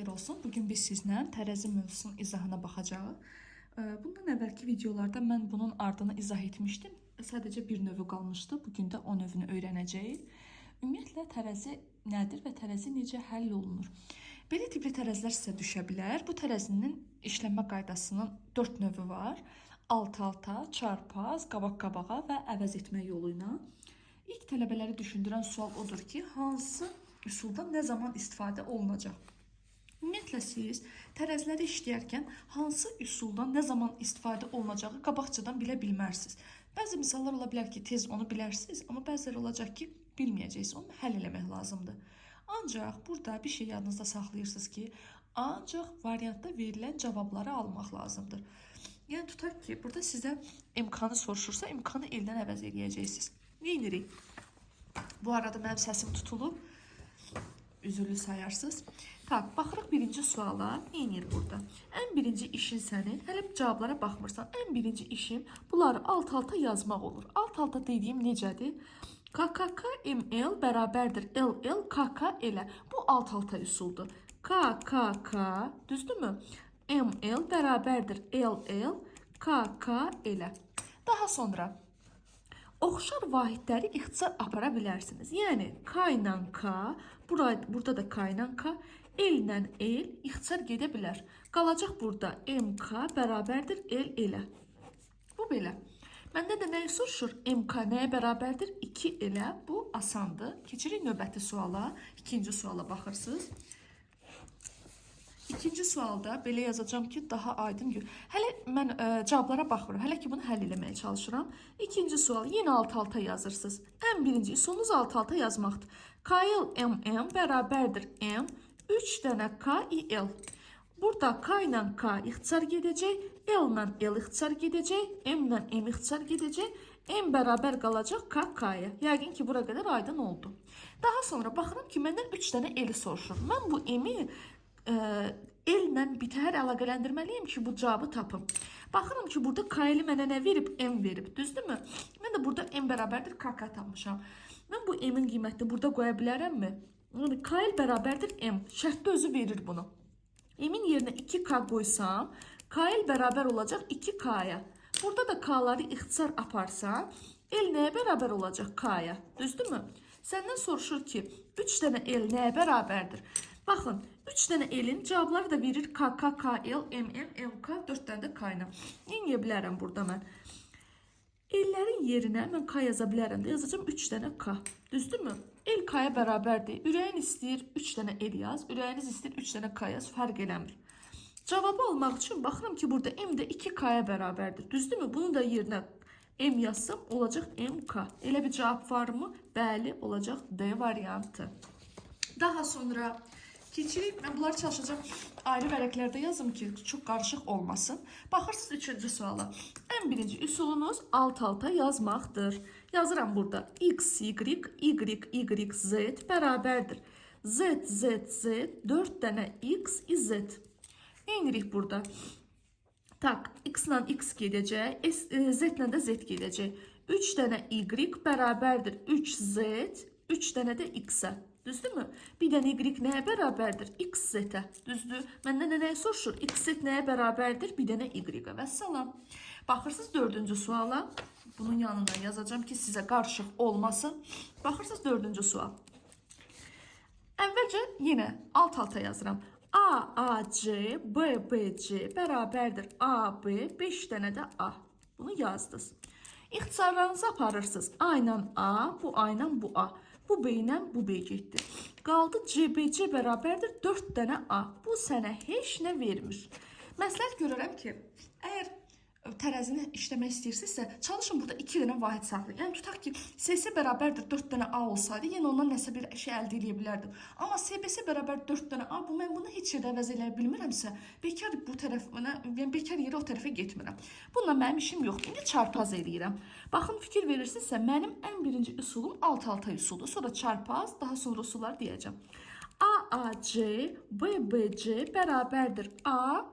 xeyir olsun. Bugün biz sizlə tərəzi mövzusunun izahına baxacağıq. Bundan əvvəlki videolarda mən bunun ardını izah etmişdim. Sadəcə bir növü qalmışdı. Bugün də o növünü öyrənəcəyik. Ümumiyyətlə tərəzi nədir və tərəzi necə həll olunur? Belə tipli tərəzilər sizə düşə bilər. Bu tərəzinin işlənmə qaydasının 4 növü var. Alt-alta, çarpaz, qabaq-qabağa və əvəz etmə yolu ilə. İlk tələbələri düşündürən sual odur ki, hansı üsuldan nə zaman istifadə olunacaq? Ümumiyyətlə siz tərəziləri işləyərkən hansı üsuldan nə zaman istifadə olunacağı qabaqcadan bilə bilmərsiniz. Bəzi misallar ola bilər ki, tez onu bilərsiniz, amma bəziləri olacaq ki, bilməyəcəksiniz. Onu həll eləmək lazımdır. Ancaq burada bir şey yadınızda saxlayırsınız ki, ancaq variantda verilən cavabları almaq lazımdır. Yəni tutaq ki, burada sizə imkanı soruşursa, imkanı eldən əvəz eləyəcəksiniz. Nə edirik? Bu arada mənim səsim tutulub. Üzürlü sayarsınız. Tak, baxırıq birinci suala. Nə edir burada? Ən birinci işin sənin, hələ cavablara baxmırsan, ən birinci işin bunları alt-alta yazmaq olur. Alt-alta dediyim necədir? KKML bərabərdir LL KK elə. Bu alt-alta üsuldur. KKK, düzdürmü? ML bərabərdir LL KK elə. Daha sonra oxşar vahidləri ixtisar apara bilərsiniz. Yəni K ilə K, burada da K ilə K, L ilə L ixtisar gedə bilər. Qalacaq burada MK bərabərdir L elə. Bu belə. Məndə də nəyi soruşur? MK nəyə bərabərdir? 2 elə. Bu asandır. Keçirik növbəti suala. İkinci suala baxırsınız. İkinci sualda belə yazacağım ki, daha aydın gör. Hələ mən cavablara baxmıram. Hələ ki, bunu həll eləməyə çalışıram. İkinci sual yenə alt-alta yazırsınız. Ən birinci sonunuz alt-alta yazmaqdır. KL MM bərabərdir M 3 dənə K L. Burada K ilə K ixtisar gedəcək, L ilə L ixtisar gedəcək, M ilə M ixtisar gedəcək, M bərabər qalacaq K K-ya. Yəqin ki, bura qədər aydın oldu. Daha sonra baxıram ki, məndən 3 dənə L soruşur. Mən bu M-i L ilə bitəhər əlaqələndirməliyim ki, bu cavabı tapım. Baxıram ki, burada K-li mənə nə verib? M verib, düzdürmü? Mən də burada M bərabərdir KK tapmışam. Mən bu M-in qiymətini burada qoya bilərəmmi? Yəni, K-l bərabərdir M. Şərtdə özü verir bunu. M-in yerinə 2K qoysam, K-l bərabər olacaq 2K-ya. Burada da K-ları ixtisar aparsam, L nəyə bərabər olacaq K-ya? Düzdürmü? Səndən soruşur ki, 3 dənə L nəyə bərabərdir? Baxın, 3 dənə L-in cavabları da verir KK, KL, MM, MK, 4 dənə də K ilə. Neyə bilərəm burada mən? L-lərin yerinə mən K yaza bilərəm də yazacağım 3 dənə K. Düzdürmü? L K-ya bərabərdir. Ürəyin istəyir 3 dənə L yaz, ürəyiniz istəyir 3 dənə K yaz, fərq eləmir. Cavabı almaq üçün baxıram ki, burada M də 2K-ya bərabərdir. Düzdürmü? Bunu da yerinə M yazsam olacaq MK. Elə bir cavab varmı? Bəli, olacaq D variantı. Daha sonra keçirik. Mən bunları çalışacağım ayrı vərəqlərdə yazım ki, çox qarışıq olmasın. Baxırsınız üçüncü suala. Ən birinci üsulunuz alt-alta yazmaqdır. Yazıram burada. X, Y, Y, Y, Z bərabərdir. Z, Z, Z, 4 dənə X, Z. Nə edirik burada? Tak, X ilə X gedəcək, Z ilə də Z gedəcək. 3 dənə Y bərabərdir 3Z, 3 dənə də X-ə. Düzdürmü? Bir dənə Y nəyə bərabərdir? XZ-ə. Düzdür? Məndən nəyə soruşur? XZ nəyə bərabərdir? Bir dənə Y-ə. Vəssalam. Baxırsınız dördüncü suala. Bunun yanına yazacağım ki, sizə qarışıq olmasın. Baxırsınız dördüncü sual. Əvvəlcə yenə alt-alta yazıram. AAC, BBC bərabərdir AB, 5 dənə də A. Bunu yazdınız. İxtisarlarınızı aparırsınız. A ilə A, bu A ilə bu A. Bu B ilə bu B getdi. Qaldı CBC bərabərdir 4 dənə A. Bu sənə heç nə vermir. Məsləhət görürəm ki, əgər tərəzini işləmək istəyirsinizsə, çalışın burada 2 dənə vahid saxlayın. Yəni tutaq ki, SS bərabərdir 4 dənə A olsaydı, yenə ondan nəsə bir şey əldə edə bilərdim. Amma SBS bərabər 4 dənə A, bu mən bunu heç yerdə əvəz eləyə bilmirəmsə, bekar bu tərəfinə, yəni bekar yerə o tərəfə getmirəm. Bununla mənim işim yoxdur. İndi çarpaz eləyirəm. Baxın, fikir verirsinizsə, mənim ən birinci üsulum alt-alta üsuldur. Sonra çarpaz, daha sonra üsullar deyəcəm. AAC, BBC bərabərdir A,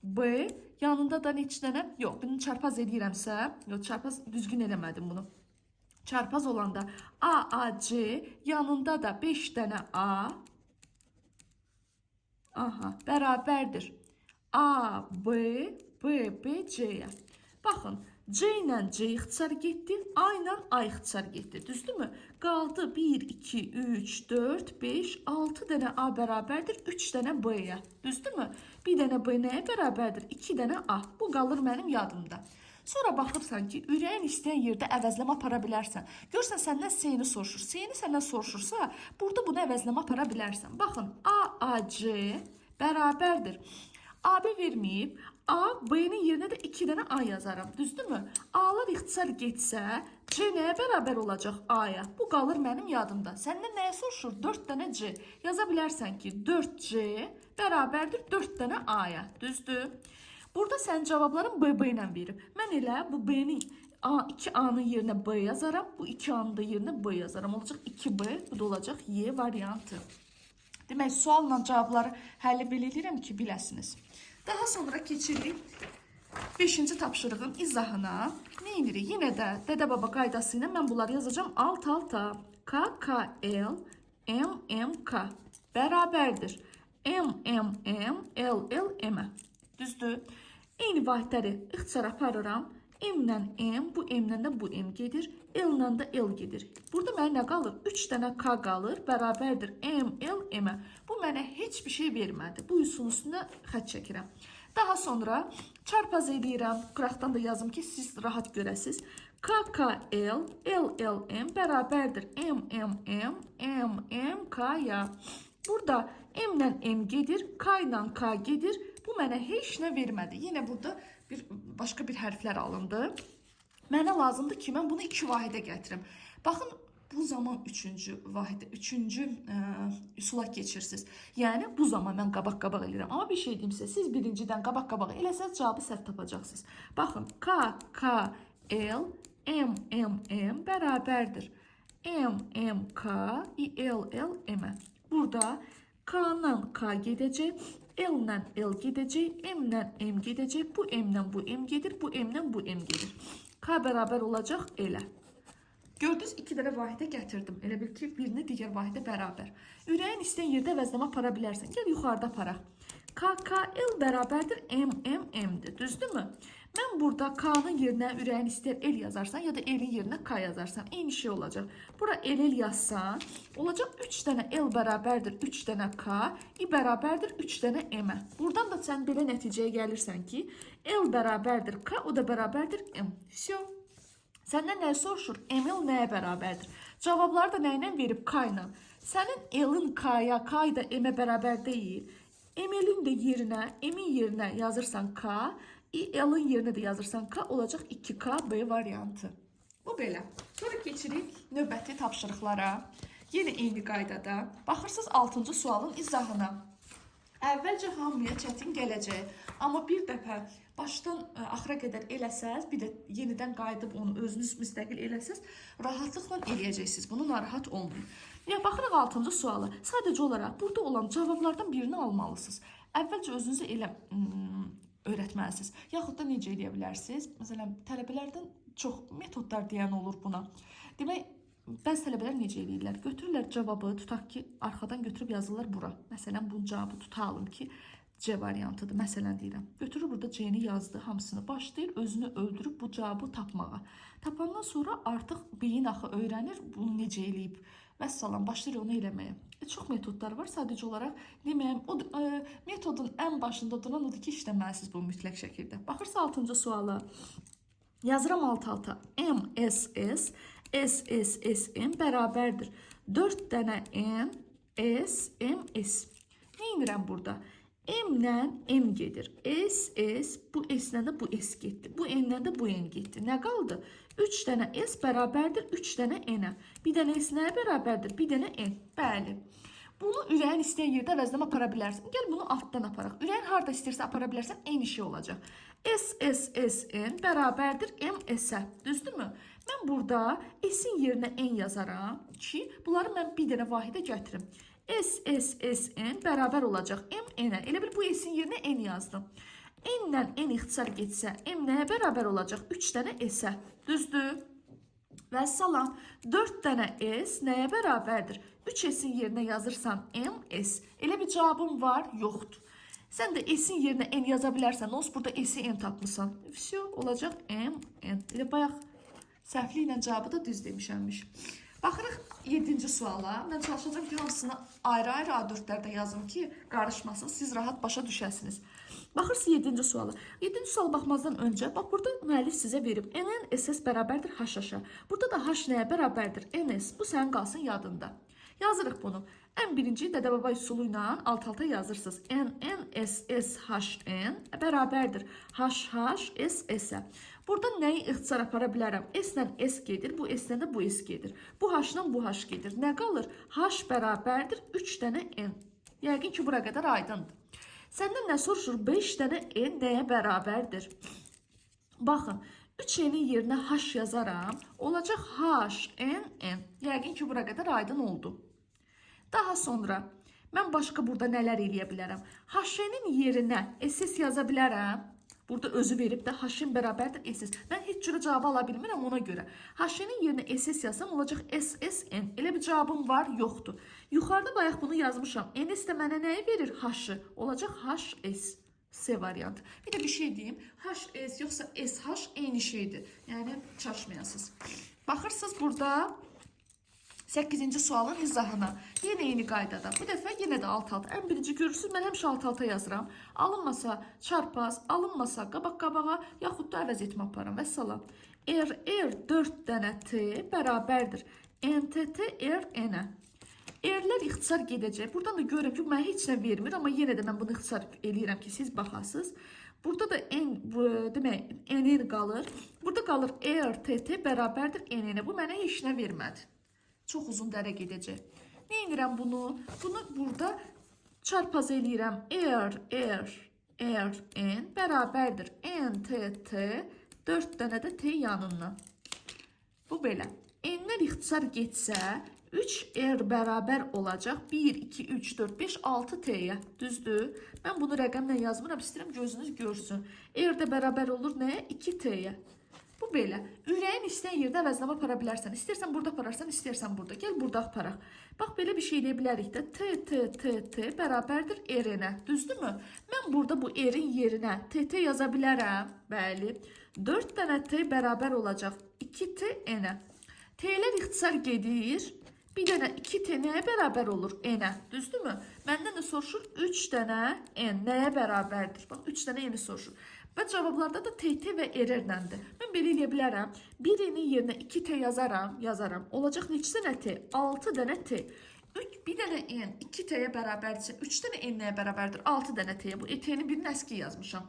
B, yanında da neçə dənə? Yox, bunu çarpaz edirəmsə, yox, çarpaz düzgün eləmədim bunu. Çarpaz olanda AAC yanında da 5 dənə A, Aha, bərabərdir. A, B, B, B, C-yə. Baxın, C ilə C ixtisar getdi, A ilə A ixtisar getdi. Düzdürmü? Qaldı 1, 2, 3, 4, 5, 6 dənə A bərabərdir 3 dənə B-yə. Düzdürmü? Bir dənə B nəyə bərabərdir? 2 dənə A. Bu qalır mənim yadımda. Sonra baxırsan ki, ürəyin istəyən yerdə əvəzləmə apara bilərsən. Görsən səndən S-ni soruşur. S-ni səndən soruşursa, burada bunu əvəzləmə apara bilərsən. Baxın, A, A, C bərabərdir. AB verməyib, A, B-nin yerinə də 2 dənə A yazaram. Düzdürmü? A-lar ixtisar getsə, C nəyə bərabər olacaq A-ya? Bu qalır mənim yadımda. Səndən nəyə soruşur? 4 dənə C. Yaza bilərsən ki, 4C bərabərdir 4 dənə A-ya. Düzdür? Burada sən cavabların B ilə verib. Mən elə bu B-nin 2A-nın yerinə B yazaram. Bu 2A-nın da yerinə B yazaram. Olacaq 2B, bu da olacaq Y variantı. Demək, sualla cavabları həlli bilirəm ki, biləsiniz. Daha sonra keçirik 5-ci tapşırığın izahına. Nə edirik? Yenə də dədə-baba qaydası ilə mən bunları yazacağım alt-alta. K, K, L, M, M, K bərabərdir. M, M, M, L, L, M. Düzdür? Eyni vahidləri ixtisar aparıram. M-lə M, bu M-lə də bu M gedir. L-lə də L gedir. Burada mənə nə qalır? 3 dənə K qalır, bərabərdir M, L, M. Bu mənə heç bir şey vermədi. Bu üsulun üstünə xət çəkirəm. Daha sonra çarpaz edirəm. Qıraqdan da yazım ki, siz rahat görəsiniz. K, K, L, L, L, M bərabərdir. M, M, M, M, M, K-ya. Burada M-lə M gedir, K ilə K gedir. Bu mənə heç nə vermədi. Yenə burada başqa bir hərflər alındı. Mənə lazımdır ki, mən bunu 2 vahidə gətirim. Baxın, bu zaman 3-cü vahidə, 3-cü üsula keçirsiniz. Yəni, bu zaman mən qabaq-qabaq eləyirəm. Amma bir şey deyim sizə, siz birincidən qabaq-qabaq eləsəz, cavabı səhv tapacaqsınız. Baxın, K, K, L, M, M, M bərabərdir. M, M, K, L, L, M. Burada K-dan K gedəcək. L-lə L gedəcək, M-lə M gedəcək, bu M-lə bu M gedir, bu M-lə bu M gedir. K bərabər olacaq elə. Gördünüz, 2 dənə vahidə gətirdim. Elə bil ki, birini digər vahidə bərabər. Ürəyin istəyən yerdə əvəzləmə apara bilərsən. Gəl yuxarıda aparaq. K, K, L bərabərdir M, M, M-dir. Düzdürmü? Mən burada K-nın yerinə ürəyin istəyər L yazarsan, ya da L-in yerinə K yazarsan. Eyni şey olacaq. Bura L yazsan, olacaq 3 dənə L bərabərdir 3 dənə K, I bərabərdir 3 dənə M. Buradan da sən belə nəticəyə gəlirsən ki, L bərabərdir K, o da bərabərdir M. Всё. Səndən nə soruşur? M-L nəyə bərabərdir? Cavabları da nə ilə verib? K ilə. Sənin L-in K-ya, K da M-ə bərabər deyil. M-L-in də yerinə, M-in yerinə yazırsan K, L-in yerinə də yazırsan K, olacaq 2K, B variantı. Bu belə. Sonra keçirik növbəti tapşırıqlara. Yenə eyni qaydada. Baxırsınız 6-cı sualın izahına. Əvvəlcə hamıya çətin gələcək. Amma bir dəfə başdan axıra qədər eləsəz, bir də yenidən qayıdıb onu özünüz müstəqil eləsəz, rahatlıqla eləyəcəksiniz. Bunu narahat olmayın. Ya, baxırıq 6-cı suala. Sadəcə olaraq burada olan cavablardan birini almalısınız. Əvvəlcə özünüzü elə öyrətməlisiniz. Yaxud da necə eləyə bilərsiniz? Məsələn, tələbələrdən çox metodlar deyən olur buna. Demək, bəzi tələbələr necə eləyirlər? Götürürlər cavabı, tutaq ki, arxadan götürüb yazırlar bura. Məsələn, bunun cavabı tutalım ki, C variantıdır. Məsələn deyirəm. Götürür burada C-ni yazdı, hamısını başlayır, özünü öldürüb bu cavabı tapmağa. Tapandan sonra artıq beyin axı öyrənir, bunu necə eləyib. Vəssalam, başlayır onu eləməyə. Çox metodlar var. Sadəcə olaraq deməyəm, metodun ən başında duran odur ki, işləməlisiniz bu mütləq şəkildə. Baxırsa 6-cı suala. Yazıram alt-alta. M, S, S, S, S, S, M bərabərdir. 4 dənə M, S, M, S. Nə edirəm burada? M-lə M gedir. S, S, bu S-lə də bu S getdi. Bu N-lə də bu N getdi. Nə qaldı? 3 dənə S bərabərdir 3 dənə N-ə. Bir dənə S nəyə bərabərdir? Bir dənə N. Bəli. Bunu ürəyin istəyən yerdə əvəzləmə apara bilərsən. Gəl bunu altdan aparaq. Ürəyin harada istəyirsə apara bilərsən, eyni şey olacaq. S, S, S, N bərabərdir M, S-ə. Düzdürmü? Mən burada S-in yerinə N yazaram ki, bunları mən bir dənə vahidə gətirim. S, S, S, N bərabər olacaq M, N-ə. Elə bil bu S-in yerinə N yazdım. N-lə N ixtisar getsə, M nəyə bərabər olacaq? 3 dənə S-ə. Düzdür? Vəssalam. 4 dənə S nəyə bərabərdir? 3s'in yerinə yazırsan ms. Elə bir cavabın var, yoxdur. Sən də s'in yerinə n yaza bilərsən. Onsuz burada s'i n tapmısan. Все, olacaq mn. Elə bayaq səhvliklə cavabı da düz demişəmmiş. Baxırıq 7-ci suala. Mən çalışacağım ki, hamısını ayrı-ayrı A4-lərdə yazım ki, qarışmasın, siz rahat başa düşəsiniz. Baxırsınız 7-ci suala. 7-ci suala baxmazdan öncə, bax burada müəllif sizə verib. Nn ss bərabərdir h-a. Burada da h nəyə bərabərdir? Ns. Bu sənin qalsın yadında. Yazırıq bunu. Ən birinci dədə-baba üsulu ilə alt-alta yazırsınız. Nn ss hn bərabərdir h ss-ə. Burada nəyi ixtisar apara bilərəm? S ilə S gedir, bu S ilə də bu S gedir. Bu H ilə bu H gedir. Nə qalır? H bərabərdir 3 dənə N. Yəqin ki, bura qədər aydındır. Səndən nə soruşur? 5 dənə N nəyə bərabərdir? Baxın, 3N-in yerinə H yazaram. Olacaq H, N, N. Yəqin ki, bura qədər aydın oldu. Daha sonra, mən başqa burada nələr eləyə bilərəm? H-nin yerinə SS yaza bilərəm. Burada özü verib də H-in bərabərdir SS. Mən heç cürə cavabı ala bilmirəm ona görə. H-nin yerinə SS yazsam olacaq SSN. Elə bir cavabım var, yoxdur. Yuxarıda bayaq bunu yazmışam. NS də mənə nəyi verir? H-ı. Olacaq HS. C variantı. Bir də bir şey deyim. HS yoxsa SH eyni şeydir. Yəni çaşmayasınız. Baxırsınız burada 8-ci sualın izahına. Yenə eyni qaydada. Bu dəfə yenə də alt-alta. Ən birinci görürsünüz, mən həmişə alt-alta yazıram. Alınmasa çarpaz, alınmasa qabaq-qabağa, yaxud da əvəz etmə aparam. Vəssalam. R 4 dənə T bərabərdir. NTT R N-ə. R-lər ixtisar gedəcək. Buradan da görürəm ki, mənə heç nə vermir, amma yenə də mən bunu ixtisar eləyirəm ki, siz baxasınız. Burada da demək, N qalır. Burada qalır R, TT bərabərdir N-ə. Bu mənə heç nə vermədi. Çox uzun dərə gedəcək. Nə edirəm bunu? Bunu burada çarpaz eləyirəm. R, N bərabərdir. N, T, T, 4 dənə də T yanından. Bu belə. N-lər ixtisar getsə, 3R bərabər olacaq. 1, 2, 3, 4, 5, 6 T-yə. Düzdür? Mən bunu rəqəmlə yazmıram. İstəyirəm gözünüz görsün. R də bərabər olur nəyə? 2 T-yə. Bu belə. Ürəyin istəyən yerdə əvəzləmə apara bilərsən. İstəyirsən burada apararsan, istəyirsən burada. Gəl burada aparaq. Bax, belə bir şey eləyə bilərik də. T bərabərdir R-nə. Düzdürmü? Mən burada bu R-in yerinə TT yaza bilərəm. Bəli. 4 dənə T bərabər olacaq. 2T N-ə. T-lər ixtisar gedir. Bir dənə 2T nəyə bərabər olur? N-ə. Düzdürmü? Məndən də soruşur 3 dənə N nəyə bərabərdir? Bax, 3 dənə N-i soruşur. Və cavablarda da TT və R-lərdir. Mən belə eləyə bilərəm. Bir N-in yerinə 2T yazaram. Olacaq neçə dənə T? 6 dənə T. Bir dənə N 2T-yə bərabərdirsə, 3 dənə N nəyə bərabərdir? 6 dənə T-yə. Bu T-nin birini əski yazmışam.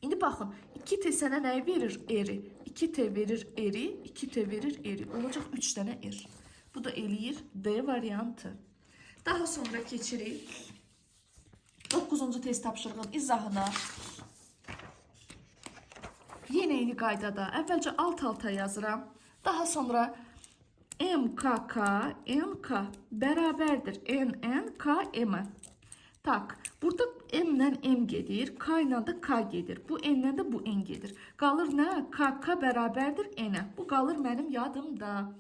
İndi baxın, 2T sənə nəyi verir? R-i. 2T verir R-i, 2T verir R-i. Olacaq 3 dənə R. Bu da eləyir D variantı. Daha sonra keçirik 9-cu test tapşırığın izahına. Yenə eyni qaydada. Əvvəlcə alt-alta yazıram. Daha sonra MK bərabərdir NNKM. Tak, burada M ilə M gedir, K ilə də K gedir. Bu N ilə də bu N gedir. Qalır nə? KK bərabərdir N-ə. Bu qalır mənim yadımda.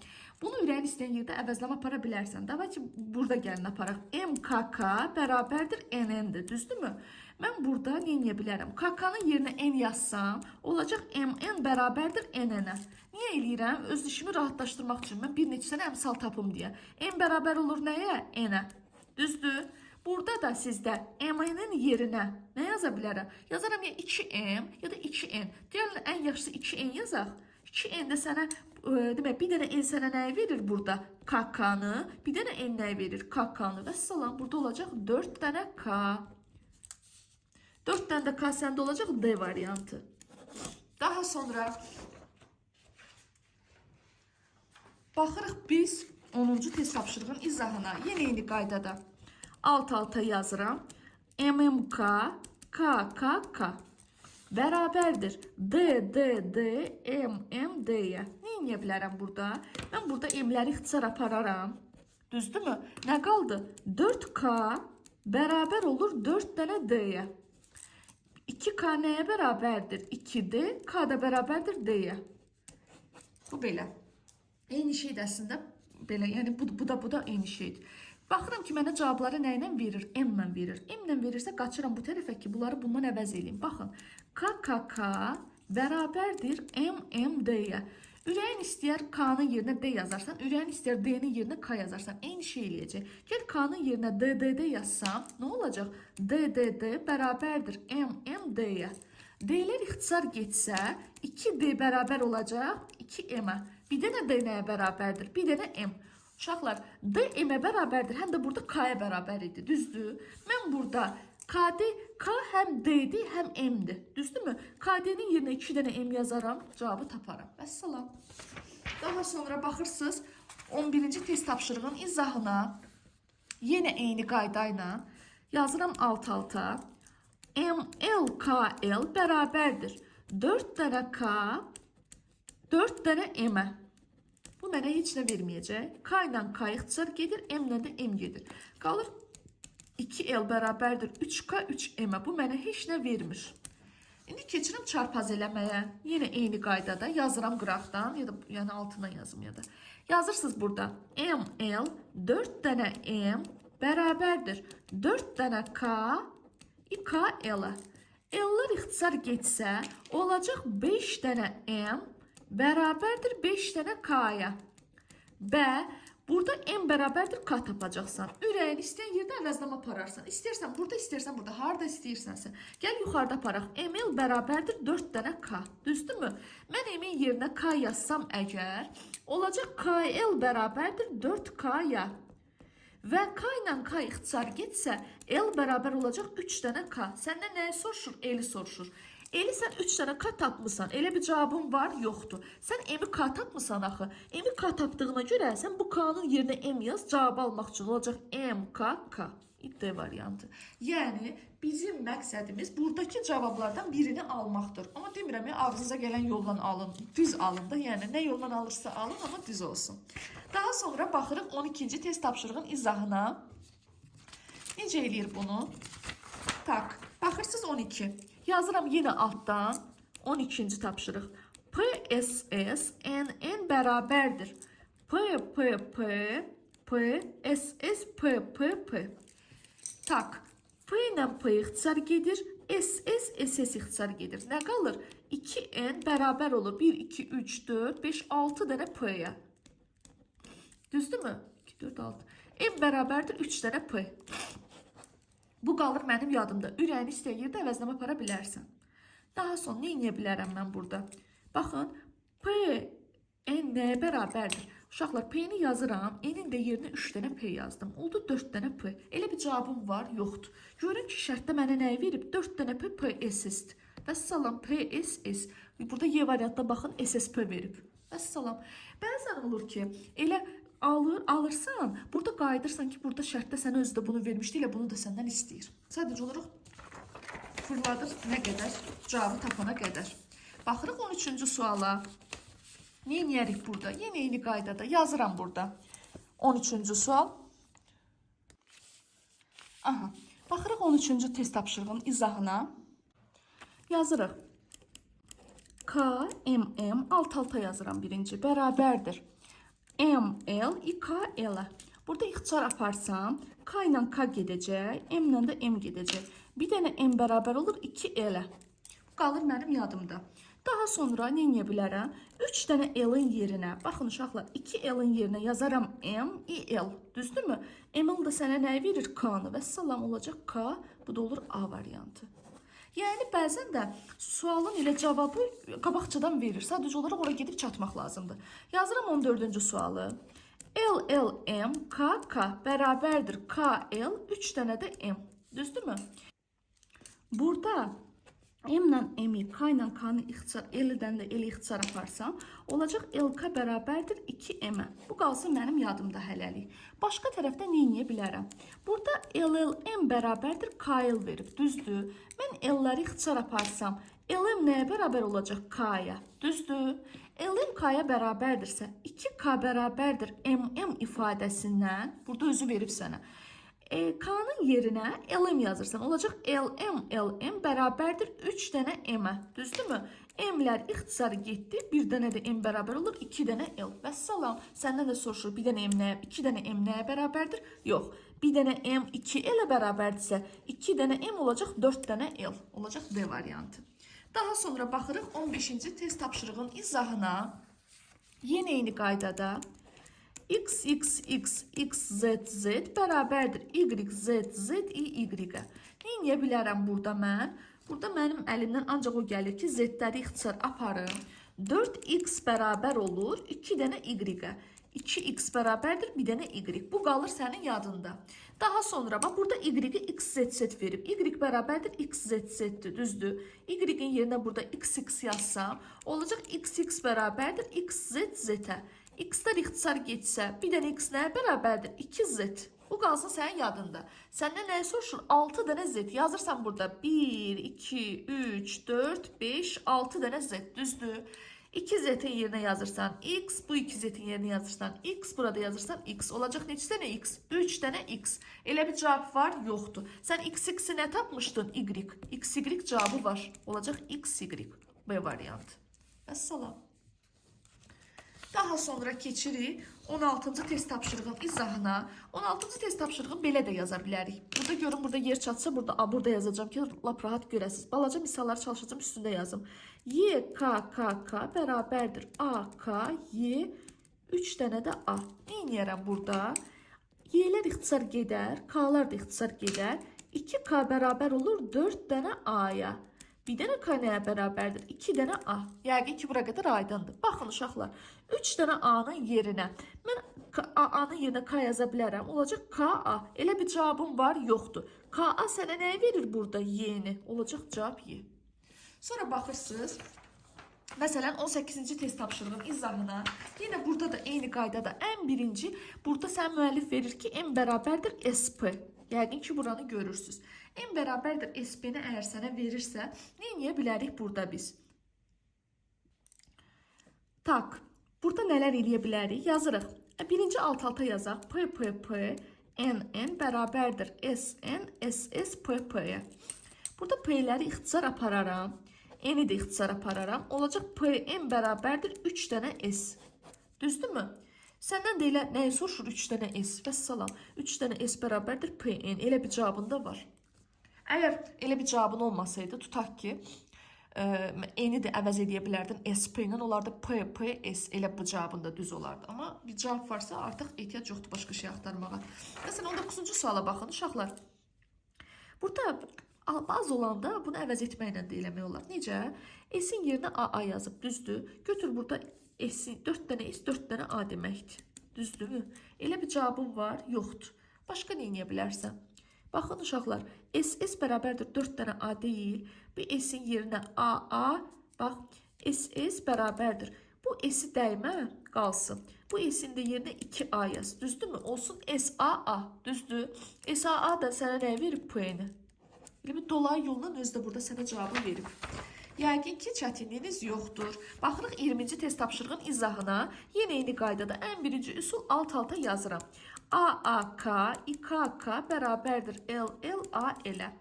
Bunu ürəyin istəyən yerdə əvəzləmə apara bilərsən. Davay ki, burada gəlin aparaq. MKK bərabərdir NN-dir. Düzdürmü? Mən burada nə edə bilərəm? KK-nın yerinə N yazsam, olacaq MN bərabərdir NN-ə. Niyə eləyirəm? Öz işimi rahatlaşdırmaq üçün. Mən bir neçə sənə əmsal tapım deyə. N bərabər olur nəyə? N-ə. Düzdür? Burada da sizdə M-nin yerinə nə yaza bilərəm? Yazaram ya 2M ya da 2N. Deyələn, ən yaxşısı 2N yazaq. 2N də sənə, demək, bir dənə N sənə nəyi verir burada? KK-nı. Bir dənə N nəyi verir? KK-nı. Və salam, burada olacaq 4 dənə K. 4 dənə də K səndə olacaq D variantı. Daha sonra baxırıq biz 10-cu test tapşırığın izahına. Yenə eyni qaydada. Alt-alta yazıram. MMK KKK bərabərdir DDD MMD-yə. Nə edə bilərəm burada? Mən burada M-ləri ixtisar apararam. Düzdürmü? Nə qaldı? 4K bərabər olur 4 dənə D-yə. 2K nəyə bərabərdir? 2D. K da bərabərdir D-yə. Bu belə. Eyni şey də əslində belə, yəni bu da eyni şeydir. Baxıram ki, mənə cavabları nə ilə verir? M ilə verir. M ilə verirsə qaçıram bu tərəfə ki, bunları bundan əvəz edeyim. Baxın, KKK bərabərdir MMD-yə. Ürəyin istəyər K-nın yerinə D yazarsan, ürəyin istəyər D-nin yerinə K yazarsan, eyni şey eləyəcək. Gəl K-nın yerinə DDD yazsam, nə olacaq? DDD bərabərdir MMD-yə. D-lər ixtisar getsə, 2D bərabər olacaq 2M-ə. Bir dənə D nəyə bərabərdir? Bir dənə M. Uşaqlar, D M-ə bərabərdir, həm də burada K-yə bərabər idi, düzdür? Mən burada KD, K həm D-dir, həm M-dir, düzdürmü? KD-nin yerinə 2 dənə M yazaram, cavabı taparam. Vəssalam. Daha sonra baxırsınız, 11-ci test tapşırığın izahına yenə eyni qayda ilə yazıram alt-alta. MLKL bərabərdir 4 dənə K, 4 dənə M-ə. Bu mənə heç nə verməyəcək. K ilə K ixtisar gedir, M ilə də M gedir. Qalır 2L bərabərdir 3K, 3M-ə. Bu mənə heç nə vermir. İndi keçirəm çarpaz eləməyə. Yenə eyni qaydada yazıram qıraqdan, ya da yəni altından yazım ya da. Yazırsınız burada. ML 4 dənə M bərabərdir 4 dənə K, 2L-ə. L-lar ixtisar getsə, olacaq 5 dənə M bərabərdir 5 dənə K-ya. Və burada M bərabərdir K tapacaqsan. Ürəyin istəyən yerdə əvəzlama apararsan. İstəyirsən burada, istəyirsən burada, harada istəyirsənsə. Gəl yuxarıda aparaq. ML bərabərdir 4 dənə K. Düzdürmü? Mən M-in yerinə K yazsam əgər, olacaq KL bərabərdir 4K-ya. Və K ilə K ixtisar getsə, L bərabər olacaq 3 dənə K. Səndən nəyi soruşur? L-i soruşur. Eli sən 3 dənə K tapmısan. Elə bir cavabın var, yoxdur. Sən M-i K tapmısan axı. M-i K tapdığına görə sən bu K-nın yerinə M yaz, cavabı almaq üçün olacaq MKK. D variantı. Yəni bizim məqsədimiz buradakı cavablardan birini almaqdır. Amma demirəm ya, ağzınıza gələn yoldan alın, düz alın da. Yəni nə yoldan alırsa alın, amma düz olsun. Daha sonra baxırıq 12-ci test tapşırığın izahına. Necə eləyir bunu? Tak, baxırsınız 12. Yazıram yenə altdan 12-ci tapşırıq. PSS NN bərabərdir. PSS. Tak, P ilə P ixtisar gedir, SS ixtisar gedir. Nə qalır? 2N bərabər olur. 1, 2, 3, 4, 5, 6 dənə P-yə. Düzdürmü? 2, 4, 6. M bərabərdir 3 dənə P. Bu qalır mənim yadımda. Ürəyini istəyən yerdə əvəzləmə apara bilərsən. Daha sonra nə edə bilərəm mən burada? Baxın, P, N nəyə bərabərdir? Uşaqlar, P-ni yazıram, N-in də yerinə 3 dənə P yazdım. Oldu 4 dənə P. Elə bir cavabım var, yoxdur. Görün ki, şərtdə mənə nəyi verib? 4 dənə P, PSS-dir. Vəssalam, PSS. Burada Y variantda baxın, SSP verib. Vəssalam. Bəzən olur ki, elə alırsan, burada qayıdırsan ki, burada şərtdə sənə özü də bunu vermişdi, elə bunu da səndən istəyir. Sadəcə olaraq fırladır nə qədər, cavabı tapana qədər. Baxırıq 13-cü suala. Nə edərik burada? Yenə eyni qaydada yazıram burada. 13-cü sual. Aha, baxırıq 13-cü test tapşırığının izahına. Yazırıq. K, M, alt-alta yazıram birinci. Bərabərdir. ML, KL. Burada ixtisar aparsam, K ilə K gedəcək, M ilə də M gedəcək. Bir dənə M bərabər olur 2L. Qalır mənim yadımda. Daha sonra nə edə bilərəm? 3 dənə L-in yerinə, baxın uşaqlar, 2L-in yerinə yazaram M, L. Düzdürmü? M-in də sənə nəyi verir? K-nı. Vəssalam olacaq K, bu da olur A variantı. Yəni bəzən də sualın elə cavabı qabaqcadan verir. Sadəcə olaraq ora gedib çatmaq lazımdır. Yazıram 14-cü sualı. LLM KK bərabərdir KL 3 dənə də M. Düzdürmü? Burada M ilə M-i, K ilə K-nı ixtisar, L-dən də L-i ixtisar aparsam, olacaq LK bərabərdir 2M-ə. Bu qalsın mənim yadımda hələlik. Başqa tərəfdə nə edə bilərəm? Burada LLM bərabərdir KL verib, düzdür? Mən L-ləri ixtisar aparsam, LM nəyə bərabər olacaq? K-ya, düzdür? LM K-ya bərabərdirsə, 2K bərabərdir MM ifadəsindən, burada özü verib sənə. K'nın yerinə LM yazırsan, olacaq LM bərabərdir 3 dənə M-ə. Düzdürmü? M-lər ixtisarı getdi. Bir dənə də M bərabər olur, 2 dənə L. Vəssalam. Səndən də soruşur, bir dənə M nəyə, 2 dənə M nəyə bərabərdir? Yox. Bir dənə M 2 L-ə bərabərdirsə, 2 dənə M olacaq, 4 dənə L. Olacaq D variantı. Daha sonra baxırıq 15-ci test tapşırığın izahına. Yenə eyni qaydada. X, Z, Z bərabərdir Y, Z, Y. Neyə bilərəm burada mən? Burada mənim əlimdən ancaq o gəlir ki, Z-ləri ixtisar aparım. 4X bərabər olur 2 dənə Y-ə. 2X bərabərdir 1 dənə Y. Bu qalır sənin yadında. Daha sonra bax, burada Y-i XZ verib. Y bərabərdir XZZ-dir, düzdür. Y-in yerinə burada XX yazsam, olacaq XX bərabərdir XZZ-ə. X-lər ixtisar getsə, bir dənə X nəyə bərabərdir? 2Z. Bu qalsın sənin yadında. Səndən nəyə soruşur? 6 dənə Z. Yazırsan burada 1, 2, 3, 4, 5, 6 dənə Z. Düzdür. 2Z-in yerinə yazırsan X, bu 2Z-in yerinə yazırsan X, burada yazırsan X. Olacaq neçə dənə X? 3 dənə X. Elə bir cavab var? Yoxdur. Sən X-i nə tapmışdın? Y. XY cavabı var. Olacaq XY. B variantı. Vəssalam. Daha sonra keçirik 16-cı test tapşırığın izahına. 16-cı test tapşırığını belə də yaza bilərik. Burada görün, burada yer çatsa, burada yazacağım ki, lap rahat görəsiniz. Balaca misalları çalışacağım, üstündə yazım. Y, K bərabərdir A, K, Y, 3 dənə də A. Neyniyərəm burada? Y'lər ixtisar gedər, K'lar da ixtisar gedər. 2K bərabər olur 4 dənə A-ya. Bir dənə K nəyə bərabərdir? 2 dənə A. Yəqin ki, bura qədər aydındır. Baxın, uşaqlar. 3 dənə A-nın yerinə. Mən A-nın yerinə K yaza bilərəm. Olacaq K-A. Elə bir cavabım var, yoxdur. K-A sənə nəyə verir burada? Y-ni. Olacaq cavab Y. Sonra baxırsınız. Məsələn, 18-ci test tapşırığın izahına. Yenə burada da eyni qaydada. Ən birinci, burada sən müəllif verir ki, M bərabərdir SP. Yəqin ki, buranı görürsünüz. M bərabərdir SP-ni əgər sənə verirsə, neyə bilərik burada biz? Tak, burada nələr eləyə bilərik? Yazırıq. Birinci alt-alta yazaq. P, N bərabərdir SN, SS, P-P-yə. Burada P-ləri ixtisar apararam. N-i də ixtisar apararam. Olacaq P-N bərabərdir 3 dənə S. Düzdürmü? Səndən də elə nəyə soruşur 3 dənə S? Vəssalam. 3 dənə S bərabərdir PN. Elə bir cavabında var. Əgər elə bir cavabın olmasaydı, tutaq ki, N-i də əvəz edə bilərdin SP ilə, olardı PPS, elə bu cavabında düz olardı. Amma bir cavab varsa, artıq ehtiyac yoxdur başqa şey axtarmağa. Məsələn, 19-cu suala baxın, uşaqlar. Burada az olanda bunu əvəz etməklə də eləmək olar. Necə? S-in yerinə AA yazıb, düzdür. Götür burada S-in 4 dənə S, 4 dənə A deməkdir. Düzdür? Elə bir cavabın var, yoxdur. Başqa nə eləyə bilərsən? Baxın, uşaqlar, SS bərabərdir 4 dənə A deyil. Bu S-in yerinə AA, bax, SS bərabərdir. Bu S-i dəymə, qalsın. Bu S-in də yerinə 2A yaz, düzdürmü? Olsun SAA, düzdür. SAA da sənə nə verib? P-ni. Elə bir dolay yolla özü də burada sənə cavabı verib. Yəqin ki, çətinliyiniz yoxdur. Baxırıq 20-ci test tapşırığın izahına. Yenə eyni qaydada ən birinci üsul alt-alta yazıram. AAK, İKK bərabərdir LLA.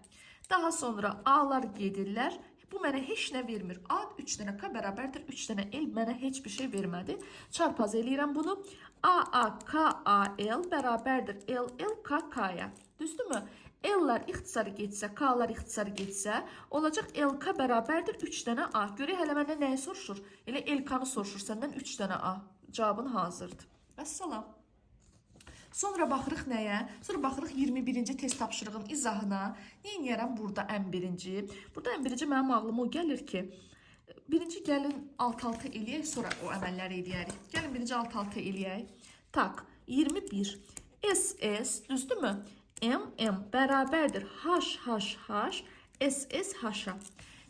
Daha sonra A-lar gedirlər. Bu mənə heç nə vermir. A 3 dənə K bərabərdir 3 dənə L mənə heç bir şey vermədi. Çarpaz eləyirəm bunu. AAKAL bərabərdir LLKK-ya. Düzdürmü? L-lar ixtisarı getsə, K-lar ixtisarı getsə, olacaq LK bərabərdir 3 dənə A. Görək hələ məndən nəyi soruşur? Elə LK-nı soruşur səndən 3 dənə A. Cavabın hazırdır. Vəssalam. Sonra baxırıq nəyə? Sonra baxırıq 21-ci test tapşırığın izahına. Neyniyərəm burada ən birinci? Burada ən birinci mənim ağlıma o gəlir ki, birinci gəlin alt-alta eləyək, sonra o əməlləri eləyərik. Gəlin birinci alt-alta eləyək. Tak, 21. SS, düzdürmü? MM bərabərdir HHH, SSH-a.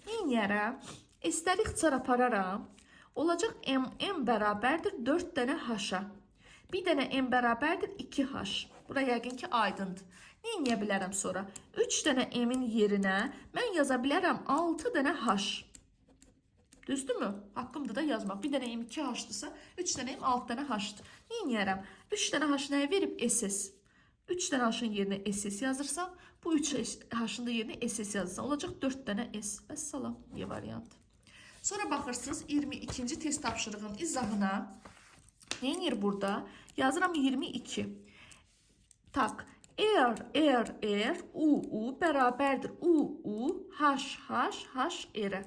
Neyniyərəm? S-ləri ixtisar apararam. Olacaq MM bərabərdir 4 dənə H-a. Bir dənə M bərabərdir 2H. Bura yəqin ki, aydındır. Neyniyə bilərəm sonra? 3 dənə M-in yerinə mən yaza bilərəm 6 dənə H. Düzdürmü? Haqqımdır da yazmaq. Bir dənə M 2H-dırsa, 3 dənə M 6 dənə H-dır. Neyniyərəm? 3 dənə H nəyə verib? SS. 3 dənə h-ın yerinə SS yazırsan, bu 3 h-ın da yerinə SS yazırsan. Olacaq 4 dənə S. Vəssalam. Y variantı. Sonra baxırsınız 22-ci test tapşırığın izahına. Neyir burada? Yazıram 22. Tak. R, U bərabərdir U, H, R.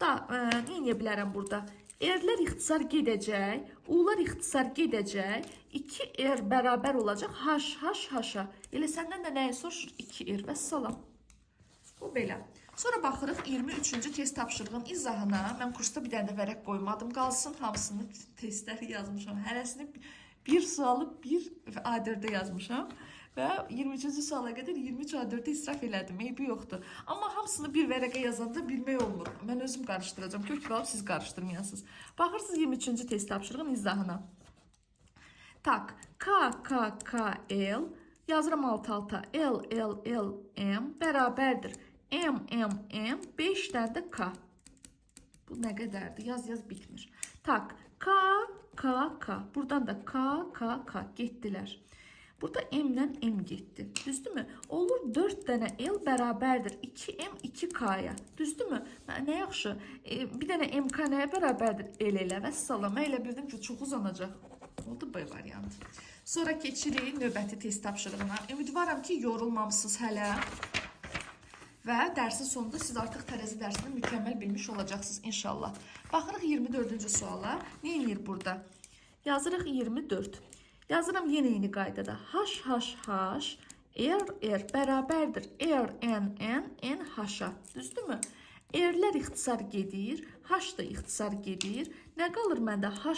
Da, neyə bilərəm burada? R'lər ixtisar gedəcək, U'lar ixtisar gedəcək, 2R bərabər olacaq H-a. Elə səndən də nəyə soruşur? 2R. Vəssalam. Bu belə. Sonra baxırıq 23-cü test tapşırığın izahına. Mən kursda bir dənə də vərəq qoymadım. Qalsın hamısını testləri yazmışam. Hərəsini bir sualı bir A4-də yazmışam. Və 23-cü suala qədər 23 A4-də israf elədim. Eybi yoxdur. Amma hamısını bir vərəqə yazanda bilmək olmur. Mən özüm qarışdıracağım. Kök qalıb siz qarışdırmayasınız. Baxırsınız 23-cü test tapşırığın izahına. Tak. K, L. Yazıram alt-alta. L, M bərabərdir. M, 5 dənə də K. Bu nə qədərdir? Yaz bitmir. Tak. K. Buradan da K. Getdilər. Burada M-dən M getdi. Düzdürmü? Olur 4 dənə L bərabərdir 2M 2K-ya. Düzdürmü? Nə yaxşı. Bir dənə MK nəyə bərabərdir? L elə. Vəssalam. Mən elə bildim ki, çox uzanacaq. Oldu B variantı. Sonra keçirik növbəti test tapşırığına. Ümidvaram ki, yorulmamısınız hələ. Və dərsin sonunda siz artıq tərəzi dərsini mükəmməl bilmiş olacaqsınız inşallah. Baxırıq 24-cü suala. Nə edir burada? Yazırıq 24. Yazıram yenə eyni qaydada. H, R bərabərdir. N, H-a. Düzdürmü? R-lər ixtisar gedir. H da ixtisar gedir. Nə qalır məndə? H,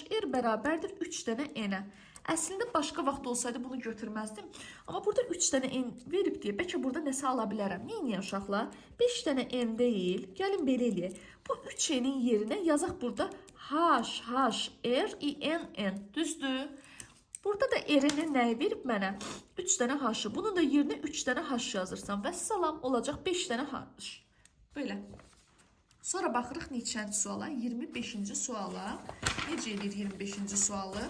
R bərabərdir 3 dənə N-ə. Əslində başqa vaxt olsaydı bunu götürməzdim. Amma burada 3 dənə N verib deyə bəlkə burada nəsə ala bilərəm. Neyini uşaqlar? 5 dənə N deyil. Gəlin belə eləyək. Bu 3 N-in yerinə yazaq burada H, R, N. Düzdür? Burada da R-nin nəyi verib mənə? 3 dənə H-ı. Bunun da yerinə 3 dənə H yazırsan. Vəssalam olacaq 5 dənə H. Böyle. Sonra baxırıq neçənci suala? 25-ci suala. Necə edir 25-ci sualı?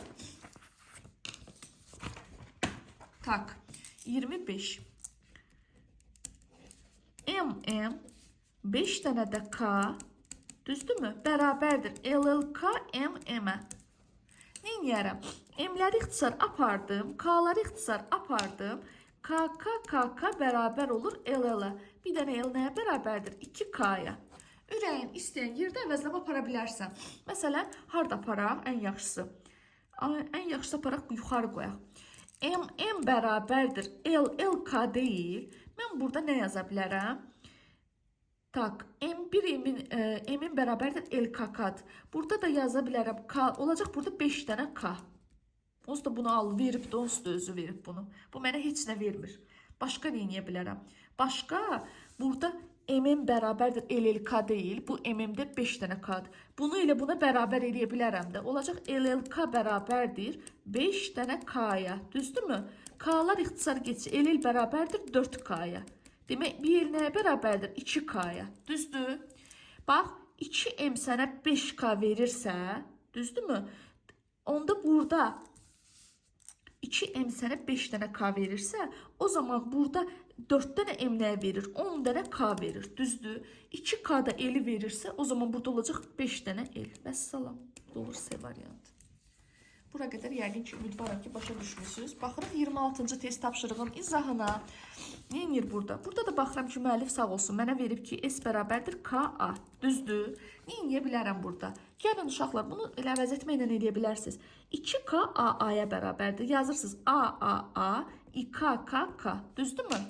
Tak. 25. M, 5 dənə də K. Düzdürmü? Bərabərdir. LLK, M. Neyniyərəm? M'ləri ixtisar apardım. K'ları ixtisar apardım. KK bərabər olur LL-ə. Bir dənə L nəyə bərabərdir? 2K-ya. Ürəyin istəyən yerdə əvəzləmə apara bilərsən. Məsələn, harada aparaq? Ən yaxşısı. Ən yaxşısı aparaq yuxarı qoyaq. M bərabərdir LLK deyil. Mən burada nə yaza bilərəm? Tak, M'in bərabərdir LKK. Burada da yaza bilərəm K. Olacaq burada 5 dənə K. Onsuz da bunu al, verib də, onsuz da özü verib bunu. Bu mənə heç nə vermir. Başqa neyəyə bilərəm? Başqa, burada M bərabərdir LLK deyil. Bu M-də 5 dənə K-dır. Bunu elə buna bərabər eləyə bilərəm də. Olacaq LLK bərabərdir 5 dənə K-ya. Düzdürmü? K-lar ixtisar geçir. LL bərabərdir 4K-ya. Demək, bir yer nəyə bərabərdir? 2K-ya. Düzdür? Bax, 2M sənə 5K verirsə, düzdürmü? Onda burada 2M sənə 5 dənə K verirsə, o zaman burada 4 dənə M nəyə verir? 10 dənə K verir. Düzdür? 2K da L verirsə, o zaman burada olacaq 5 dənə L. Vəssalam. Olur C variantı. Bura qədər yəqin ki, ümidvaram ki, başa düşmüsünüz. Baxırıq 26-cı test tapşırığın izahına. Neyir burada? Burada da baxıram ki, müəllif sağ olsun. Mənə verib ki, S bərabərdir KA. Düzdür? Neyə bilərəm burada? Gəlin uşaqlar, bunu elə əvəz etməklə eləyə bilərsiniz. 2K AA-ya bərabərdir. Yazırsınız AAA, İKKK. Düzdürmü?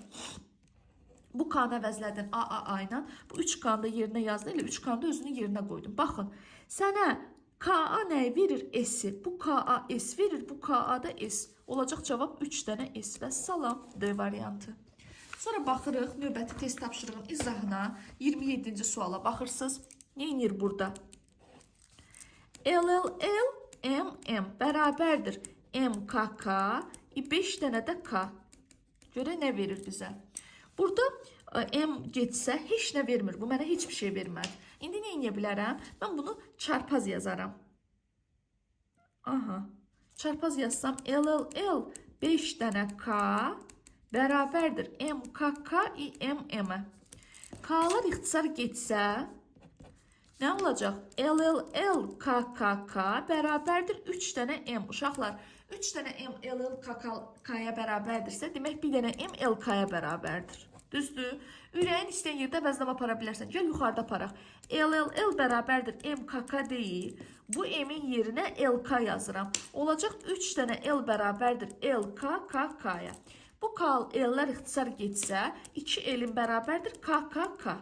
Bu K-nı əvəzlədin AAA ilə. Bu 3K-nı da yerinə yazdın. Elə 3K-nı da özünün yerinə qoydum. Baxın, sənə KA nəyi verir? S-i. Bu KA S verir, bu KA da S. Olacaq cavab 3 dənə S. Vəssalam. D variantı. Sonra baxırıq növbəti test tapşırığın izahına. 27-ci suala baxırsınız. Neynir burada? LLL, MM bərabərdir. MKK, 5 dənə də K. Görə nə verir bizə? Burada M getsə heç nə vermir. Bu mənə heç bir şey vermədi. İndi nə edə bilərəm? Mən bunu çarpaz yazaram. Aha. Çarpaz yazsam LLL 5 dənə K bərabərdir MKK MM. K'lar ixtisar getsə, nə olacaq? LLL KKK bərabərdir 3 dənə M. Uşaqlar, 3 dənə M LL KKK-ya bərabərdirsə, demək bir dənə M LK-ya bərabərdir. Düzdür? Ürəyin istəyən yerdə vəzlama apara bilərsən. Gəl yuxarıda aparaq. LLL bərabərdir MKK deyil. Bu M-in yerinə LK yazıram. Olacaq 3 dənə L bərabərdir LK KK-ya. Bu L-lər ixtisar getsə, 2 L-in bərabərdir KKK.